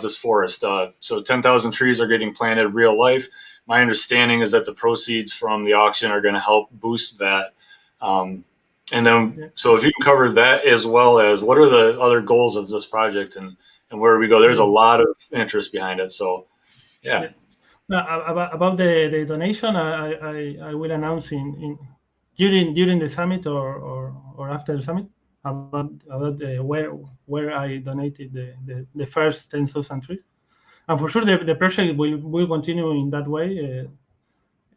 this forest. So 10,000 trees are getting planted real life. My understanding is that the proceeds from the auction are going to help boost that. And then, so if you can cover that as well as what are the other goals of this project and where we go, there's a lot of interest behind it. So, yeah. About the donation, I will announce during the summit or after the summit about where I donated the first 10,000 trees. And for sure, the project will continue in that way.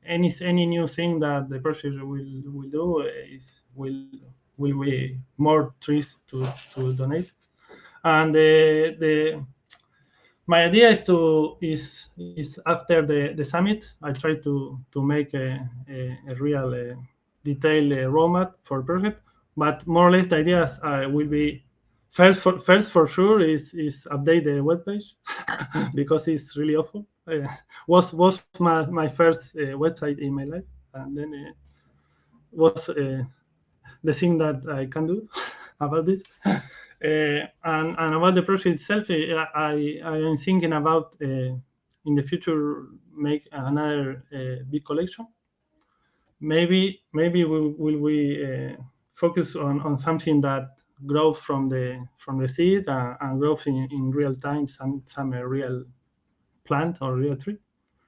Any new thing that the project will do will be more trees to donate. And my idea is after the summit, I try to make a real detailed roadmap for the project. But more or less, the ideas will be first for sure is update the webpage because it's really awful. Was my first website in my life, and then was the thing that I can do about this. And about the project itself, I am thinking about in the future make another big collection. Maybe will we focus on something that grows from the seed and grows in real time, some real plant or real tree,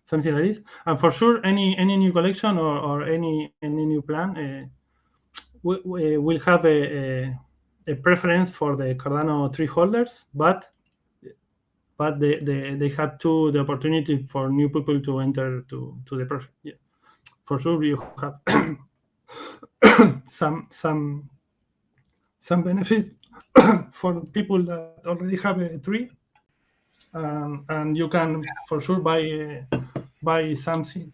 something like this. And for sure, any new collection or any new plan will have a preference for the Cardano tree holders, but they have the opportunity for new people to enter to the project. Yeah. For sure, you have some benefits for people that already have a tree, and you can for sure buy something.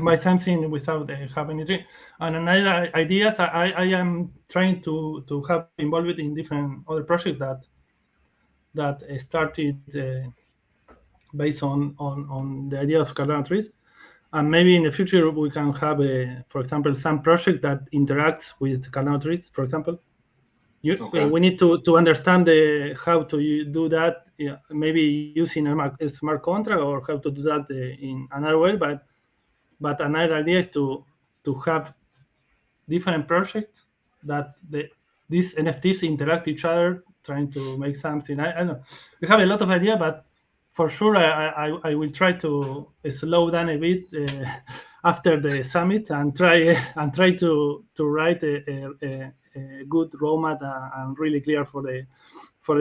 By something without having a tree. And another ideas I am trying to have involved in different other projects that started based on the idea of Cardano Trees. And maybe in the future we can have, for example, some project that interacts with Cardano Trees, for example. We need to understand how to do that, maybe using a smart contract or how to do that in another way, but another idea is to have different projects that these NFTs interact each other, trying to make something. I don't know. We have a lot of ideas, but for sure I will try to slow down a bit after the summit and try to write a good roadmap and really clear for the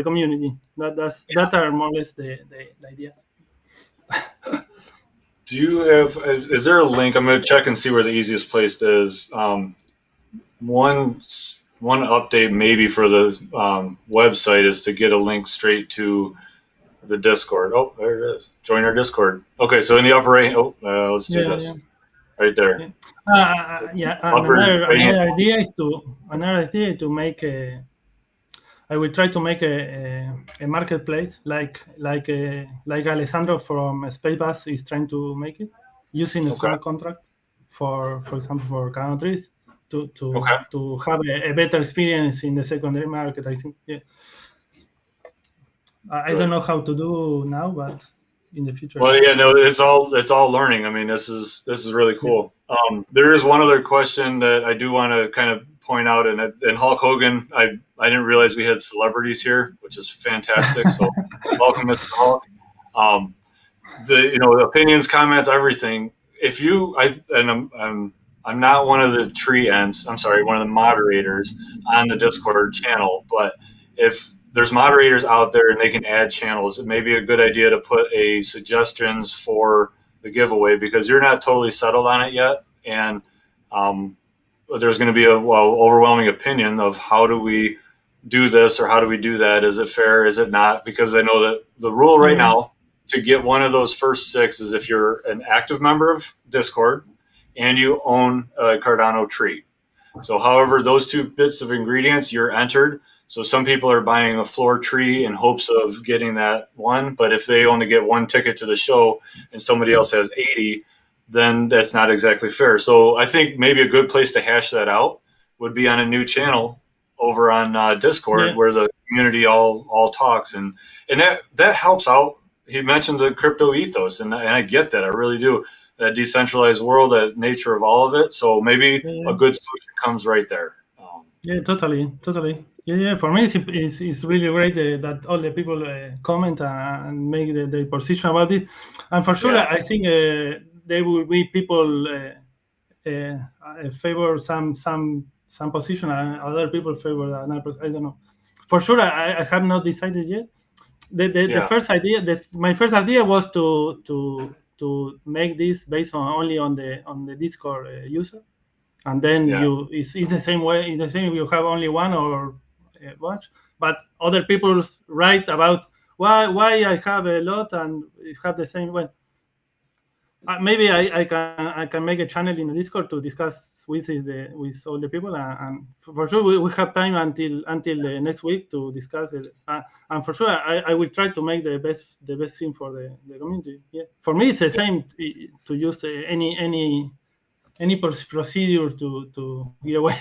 community. That are more or less the ideas. Do you have? Is there a link? I'm going to check and see where the easiest place is. One update maybe for the website is to get a link straight to the Discord. Oh, there it is. Join our Discord. Okay, so in the upper right. Let's do this. Yeah. Right there. Another idea is to make a. I will try to make a marketplace like Alessandro from Spacebus is trying to make it, using a smart contract for example for Cardano Trees to have a better experience in the secondary market. I think I don't know how to do now, but in the future. Well, yeah, no, it's all learning. I mean, this is really cool. There is one other question that I do want to kind of point out, and Hulk Hogan, I didn't realize we had celebrities here, which is fantastic. So welcome, Mr. Hulk. The opinions, comments, everything. If you, I'm not one of the tree ends. I'm sorry, one of the moderators on the Discord channel. But if there's moderators out there and they can add channels, it may be a good idea to put a suggestions for the giveaway, because you're not totally settled on it yet, and there's going to be a overwhelming opinion of how do we do this or how do we do that? Is it fair? Is it not? Because I know that the rule right now to get one of those first 6 is if you're an active member of Discord and you own a Cardano tree. So however, those 2 bits of ingredients, you're entered. So some people are buying a floor tree in hopes of getting that one, but if they only get 1 ticket to the show and somebody else has 80, then that's not exactly fair. So I think maybe a good place to hash that out would be on a new channel over on Discord, where the community all talks, and that helps out. He mentioned the crypto ethos, and I get that. I really do. That decentralized world, that nature of all of it. So maybe a good solution comes right there. Totally. Yeah. For me, it's really great that all the people comment and make the position about it. And for sure, I think there will be people favor some position and other people favor another. I don't know. For sure, I have not decided yet. The first idea, my first idea was to make this based only on the Discord user, and then it's the same way. It's the same if you have only one or bunch, but other people write about why I have a lot and have the same way. Maybe I can make a channel in the Discord to discuss with all the people, and for sure we have time until next week to discuss it. And for sure I will try to make the best thing for the community. Yeah, for me it's the same to use any procedure to get away.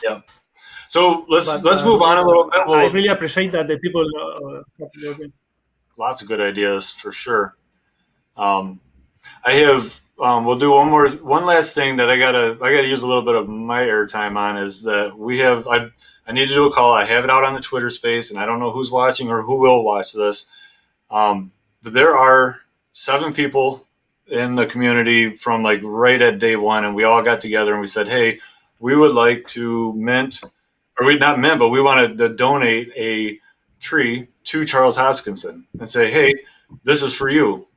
Yeah. So let's move on a little bit. I really appreciate that the people. Lots of good ideas for sure. I have. We'll do one last thing that I gotta use a little bit of my airtime on, is that we have. I need to do a call. I have it out on the Twitter space, and I don't know who's watching or who will watch this. But there are 7 people in the community from like right at day one, and we all got together and we said, hey, we would like to not mint, but we wanted to donate a tree to Charles Hoskinson and say, hey, this is for you.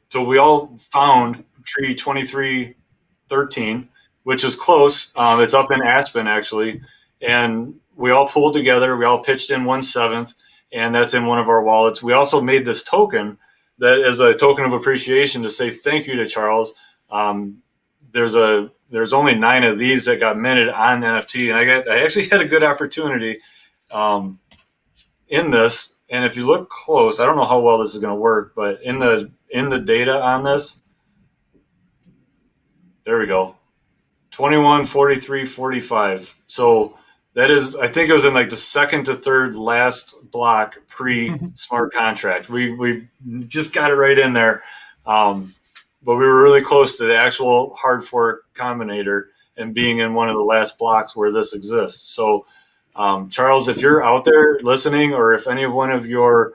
So we all found tree 2313, which is close. It's up in Aspen, actually. And we all pulled together. We all pitched in 1/7, and that's in one of our wallets. We also made this token that is a token of appreciation to say thank you to Charles. There's only 9 of these that got minted on NFT, and I actually had a good opportunity in this. And if you look close, I don't know how well this is going to work, but in the data on this, there we go, 21, 43, 45. So that is, I think it was in like the second to third last block pre-smart contract. We just got it right in there. But we were really close to the actual hard fork combinator and being in one of the last blocks where this exists. So Charles, if you're out there listening, or if any of one of your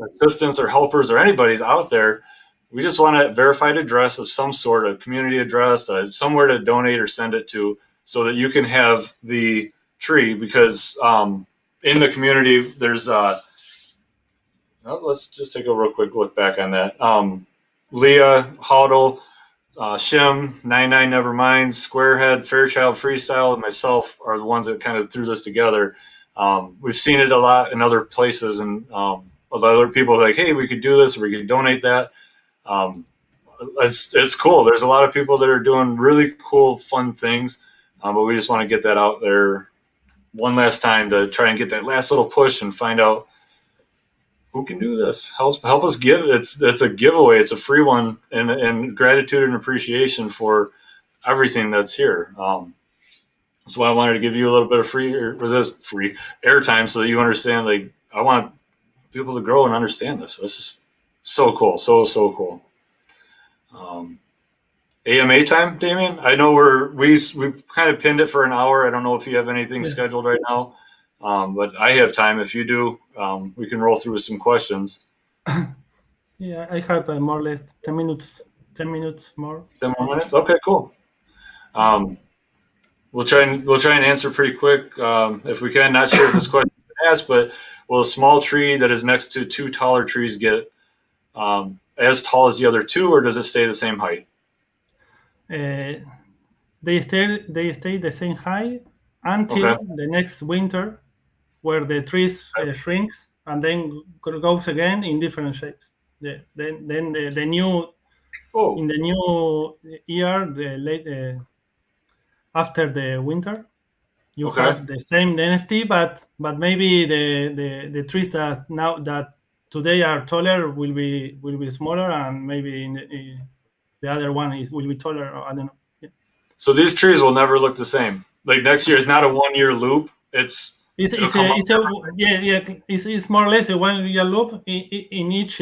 assistants or helpers or anybody's out there, we just want a verified address of some sort, a community address, somewhere to donate or send it to, so that you can have the tree. Because in the community, there's let's just take a real quick look back on that. Leah, Hodl, Shim, 99 Nevermind, Squarehead, Fairchild Freestyle, and myself are the ones that kind of threw this together. We've seen it a lot in other places, and other people are like, hey, we could do this, or we could donate that. It's cool. There's a lot of people that are doing really cool, fun things, but we just want to get that out there one last time to try and get that last little push and find out who can do this. Help us give. It's a giveaway. It's a free one, and gratitude and appreciation for everything that's here. So I wanted to give you a little bit of free airtime so that you understand. Like, I want people to grow and understand this. This is so cool. So cool. AMA time, Damian? I know we kind of pinned it for an hour. I don't know if you have anything Yeah, scheduled right now, but I have time. If you do, we can roll through some questions. yeah. I have more or less 10 minutes. 10 minutes more. 10 more minutes. Okay, cool. Um, we'll try and answer pretty quick if we can. Not sure if this question is asked, but will a small tree that is next to two taller trees get as tall as the other two, or does it stay the same height? They stay the same height Okay. until the next winter, where the trees shrinks and then goes again in different shapes. Then the new Oh, in the new year, after the winter, you okay. have the same NFT, but maybe the trees that today are taller will be smaller, and maybe the other one will be taller. Or I don't know. Yeah. So these trees will never look the same. Like next year is not a 1 year loop. It's It'll it's come a up. it's a yeah. It's more or less a 1 year loop. In each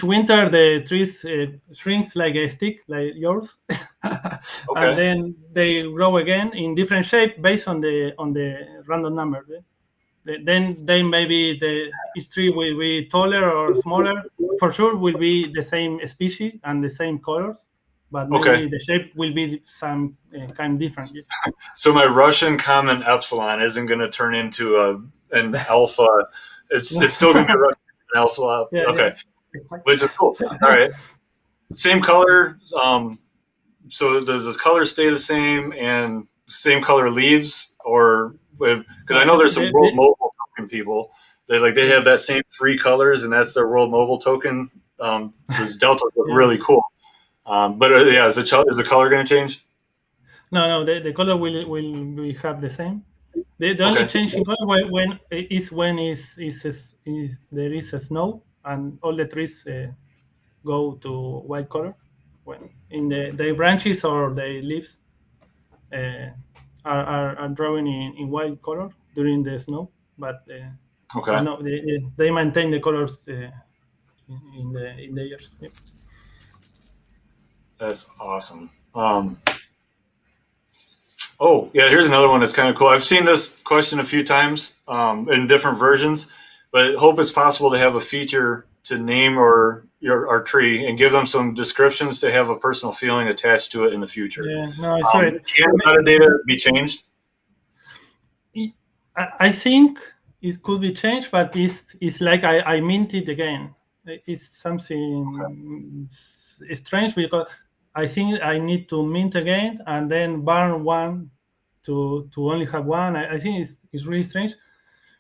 winter, the trees shrinks like a stick, like yours, and Okay. then they grow again in different shape based on the random number. Yeah. Then maybe each tree will be taller or smaller. For sure, will be the same species and the same colors, but Okay. maybe the shape will be some kind different. Yeah. So my Russian common epsilon isn't going to turn into an alpha. It's still going to be Russian alpha. Yeah, yeah. Okay, Exactly. which is cool. All right, same color. So does the color stay the same and same color leaves, or because I No, know there's some world mobile token people. They have that same three colors and that's their world mobile token. Those deltas look yeah. really cool. But yeah, is the color going to change? No, the color will have the same. The only Okay. change in color when there is a snow and all the trees go to white color. When in the branches or the leaves uh, are drawing in white color during the snow, but Okay. no, they maintain the colors in the years. Yeah. That's awesome. Oh, yeah, here's another one that's kind of cool. I've seen this question a few times in different versions, but hope it's possible to have a feature to name our tree and give them some descriptions to have a personal feeling attached to it in the future. Yeah, no, it's right. Can metadata be changed? I think it could be changed, but it's like I mint it again. It's Okay. something strange because I think I need to mint again and then burn one to only have one. I think it's really strange.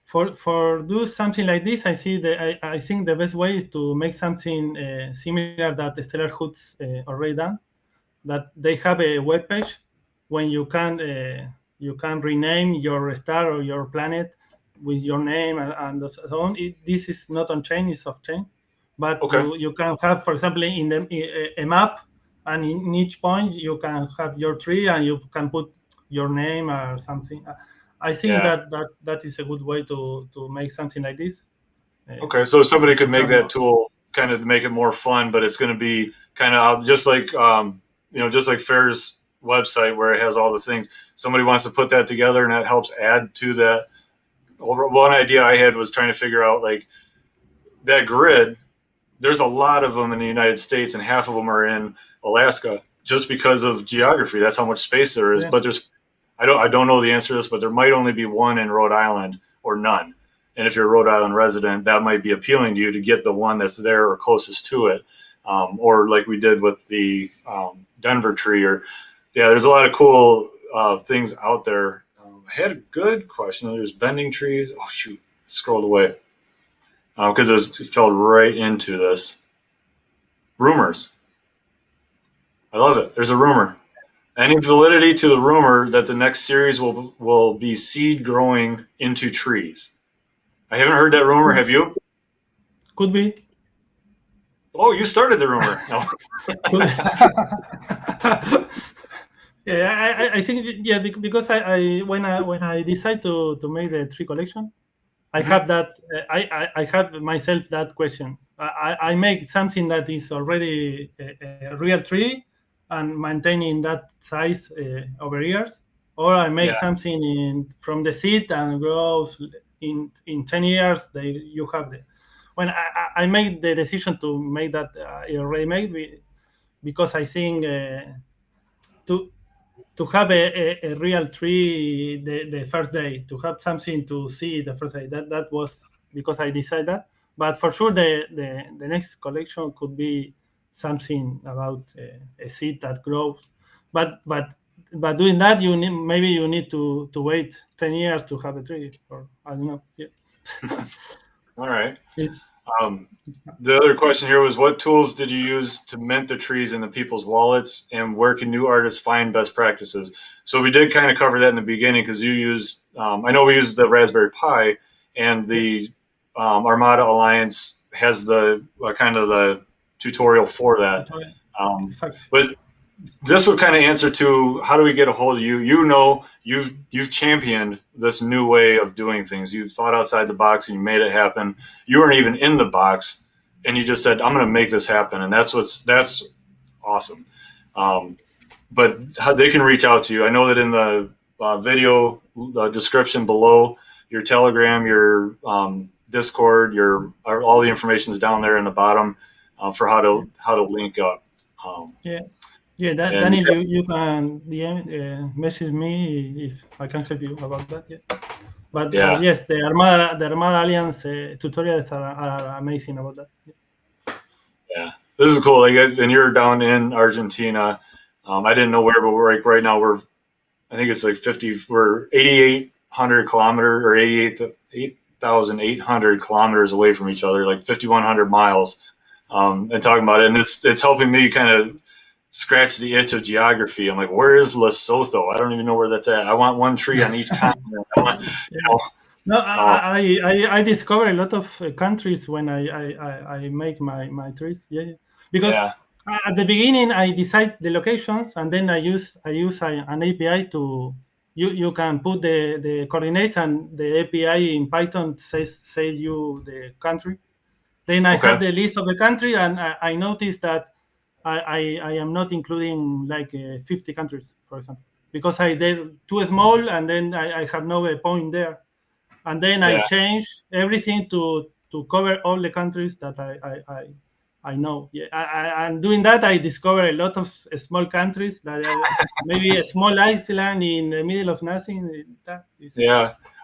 For do something like this, I think the best way is to make something similar that Stellar Hoods already done, that they have a web page when you can rename your star or your planet with your name and so on. This is not on chain; it's off chain. But Okay. you can have, for example, in a map, and in each point you can have your tree, and you can put your name or something. I think Yeah. that is a good way to make something like this. Okay. So somebody could To make have that more. tool kind of to make it more fun, but it's going to be kind of just like just like Fair's website where it has all the things. Somebody wants to put that together, and that helps add to that. Over one idea I had was trying to figure out like that grid. There's a lot of them in the United States, and half of them are in Alaska, just because of geography. That's how much space there is. Yeah, But I don't know the answer to this, but there might only be one in Rhode Island or none. And if you're a Rhode Island resident, that might be appealing to you to get the one that's there or closest to it, or like we did with the Denver tree. Or yeah, there's a lot of cool things out there. I had a good question. There's bending trees. Oh shoot, scrolled away because it fell right into this. Rumors. I love it. There's a rumor. Any validity to the rumor that the next series will be seed growing into trees? I haven't heard that rumor. Have you? could be. Oh, you started the rumor. No. Could. Yeah, I think yeah because I when I decide to make the tree collection, I Mhm. have that I have myself that question. I make something that is already a real tree, and maintaining that size over years, or I make something from the seed and grows in 10 years. You have the when I made the decision to make that already made because I think to have a real tree the first day, to have something to see the first day. That was because I decided that. But for sure, the next collection could be something about a seed that grows. But doing that, maybe you need to wait 10 years to have a tree, or I don't know. Yeah. All right. It's The other question here was, what tools did you use to mint the trees in the people's wallets, and where can new artists find best practices? So we did kind of cover that in the beginning because you used, I know we used the Raspberry Pi, and the Armada Alliance has the kind of the tutorial for that. But this will kind of answer to how do we get a hold of you? You know, you've championed this new way of doing things. You thought outside the box and you made it happen. You weren't even in the box, and you just said, "I'm going to make this happen," and that's awesome. But how they can reach out to you? I know that in the video description below, your Telegram, your Discord, all the information is down there in the bottom for how to link up. Yeah, Daniel, you can DM, message me if I can help you about that. Yeah. But yes, the Armada Alliance tutorials are amazing about that. Yeah, this is cool. And you're down in Argentina. I didn't know where, but we're right now I think it's like 50. We're 8,800 kilometers or 8,800 kilometers away from each other, like 5,100 miles. And talking about it, and it's helping me kind of scratch the itch of geography. I'm like, where is Lesotho? I don't even know where that's at. I want one tree on each continent. No, I discover a lot of countries when I make my trees. Yeah, because at the beginning I decide the locations, and then I use an API to you can put the coordinates, and the API in Python say you the country. Then I have the list of the country, and I noticed that I am not including like 50 countries, for example, because they're too small, and then I have no point there. And then I change everything to cover all the countries that I know. Yeah, and doing that, I discover a lot of small countries that are maybe a small island in the middle of nothing.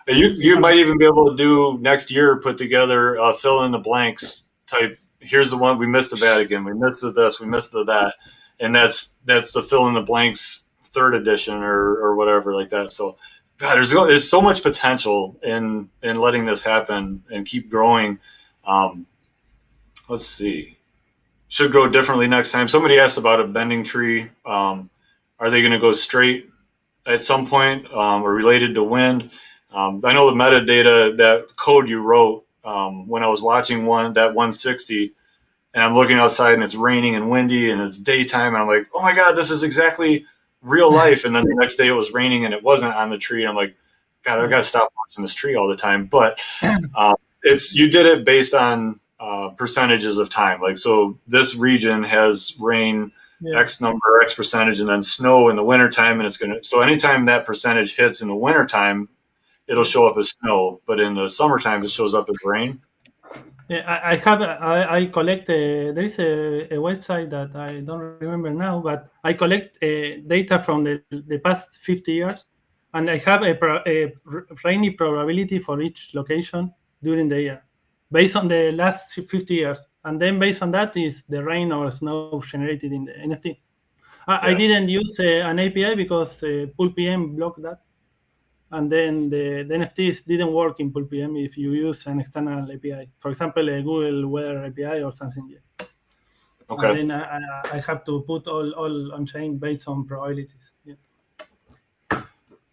You might even be able to do next year, put together fill in the blanks type. Here's the one we missed the Vatican, we missed the this, we missed the that, and that's the fill in the blanks third edition or whatever like that. So God, there's so much potential in letting this happen and keep growing. Let's see, should grow differently next time. Somebody asked about a bending tree. Are they going to go straight at some point or related to wind? I know the metadata, that code you wrote when I was watching that 160, and I'm looking outside and it's raining and windy and it's daytime, and I'm like, oh my God, this is exactly real life. And then the next day it was raining and it wasn't on the tree. I'm like, God, I got to stop watching this tree all the time. But you did it based on percentages of time. Like, so this region has rain X number, X percentage, and then snow in the wintertime. And so anytime that percentage hits in the wintertime, it'll show up as snow, but in the summertime it shows up as rain. Yeah, I collect. There is a website that I don't remember now, but I collect data from the past 50 years, and I have a rainy probability for each location during the year, based on the last 50 years, and then based on that is the rain or snow generated in the NFT. I didn't use an API because pool.pm blocked that. And then the NFTs didn't work in pool.pm if you use an external API. For example, a Google Weather API or something. Yeah. Okay. And then I have to put all on chain based on probabilities. Yeah.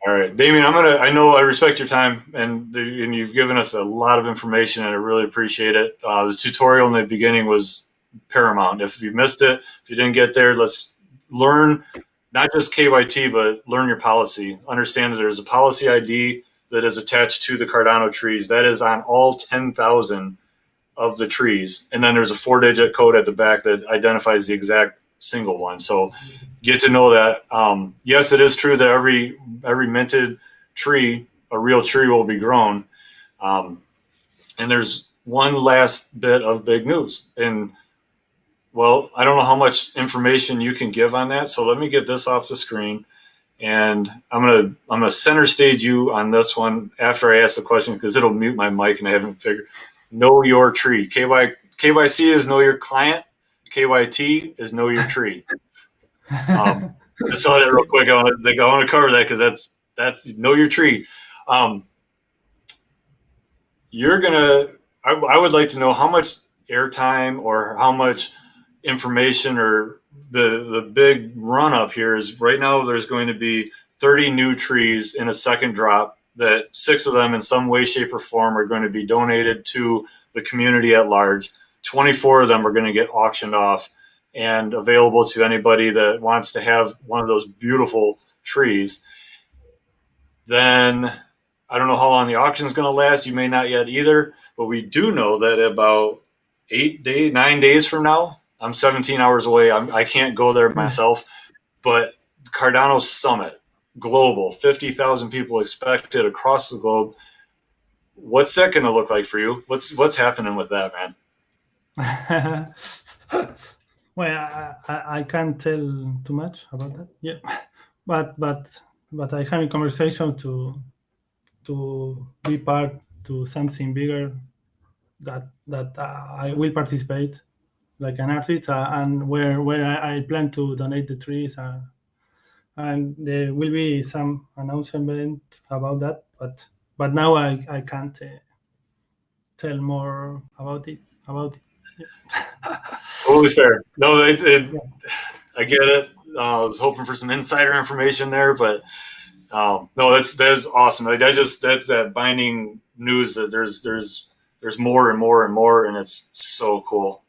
All right, Damian, I know I respect your time, and you've given us a lot of information, and I really appreciate it. The tutorial in the beginning was paramount. If you missed it, if you didn't get there, let's learn not just KYT, but learn your policy. Understand that there's a policy ID that is attached to the Cardano trees. That is on all 10,000 of the trees. And then there's a 4-digit code at the back that identifies the exact single one. So get to know that. Yes, it is true that every minted tree, a real tree, will be grown. And there's one last bit of big news. And well, I don't know how much information you can give on that. So let me get this off the screen. And I'm gonna center stage you on this one after I ask the question, because it'll mute my mic and I haven't figured. Know your tree. KYC is know your client. KYT is know your tree. Just saw that real quick. I want to cover that because that's know your tree. I would like to know how much airtime or how much information or the big run up here is. Right now there's going to be 30 new trees in a second drop, that 6 of them in some way, shape, or form are going to be donated to the community at large. 24 of them are going to get auctioned off and available to anybody that wants to have one of those beautiful trees. Then I don't know how long the auction is going to last. You may not yet either, but we do know that about 9 days from now, I'm 17 hours away. I can't go there myself, but Cardano Summit, global, 50,000 people expected across the globe. What's that going to look like for you? What's happening with that, man? Well, I can't tell too much about that. Yeah, but I have a conversation to be part to something bigger that I will participate like an artist, and where I plan to donate the trees, and there will be some announcement about that. But now I can't tell more about it. Totally fair. No, I get it. I was hoping for some insider information there, but no, that's awesome. That's that binding news that there's more and more and more, and it's so cool.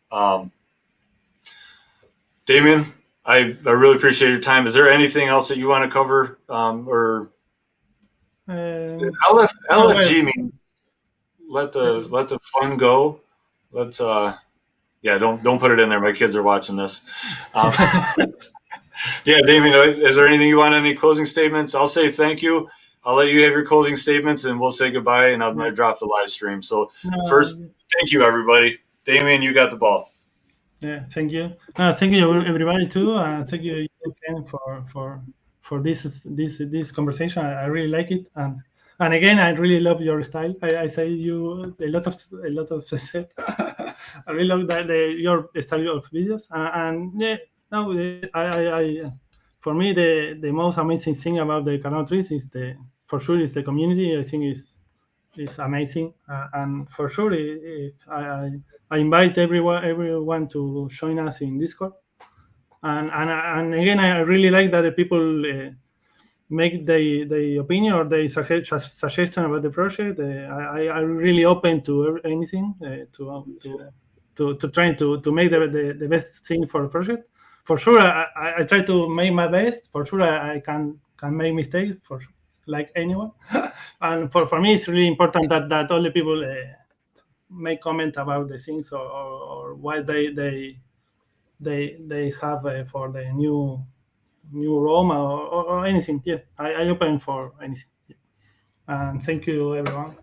Damian, I really appreciate your time. Is there anything else that you want to cover, or LFG means let the fun go. Let's yeah, don't put it in there. My kids are watching this. Yeah, Damian, is there anything you want? Any closing statements? I'll say thank you. I'll let you have your closing statements, and we'll say goodbye. And I'm going to drop the live stream. So first, thank you, everybody. Damian, you got the ball. Yeah, thank you. Thank you, everybody, too. Thank you again for this conversation. I really like it, and again, I really love your style. I say you a lot of I really love your style of videos, and yeah, no, I for me the most amazing thing about the Cardano Trees is for sure is the community. I think is amazing, and for sure I invite everyone to join us in Discord, and again I really like that the people make the opinion or the suggestion about the project. I really open to anything to trying to make the best thing for the project. For sure, I try to make my best. For sure, I can make mistakes, for sure, like anyone. And for me, it's really important that all the people make comment about the things or what they have for the new Roma or anything. Yeah, I open for anything. Yeah. And thank you, everyone.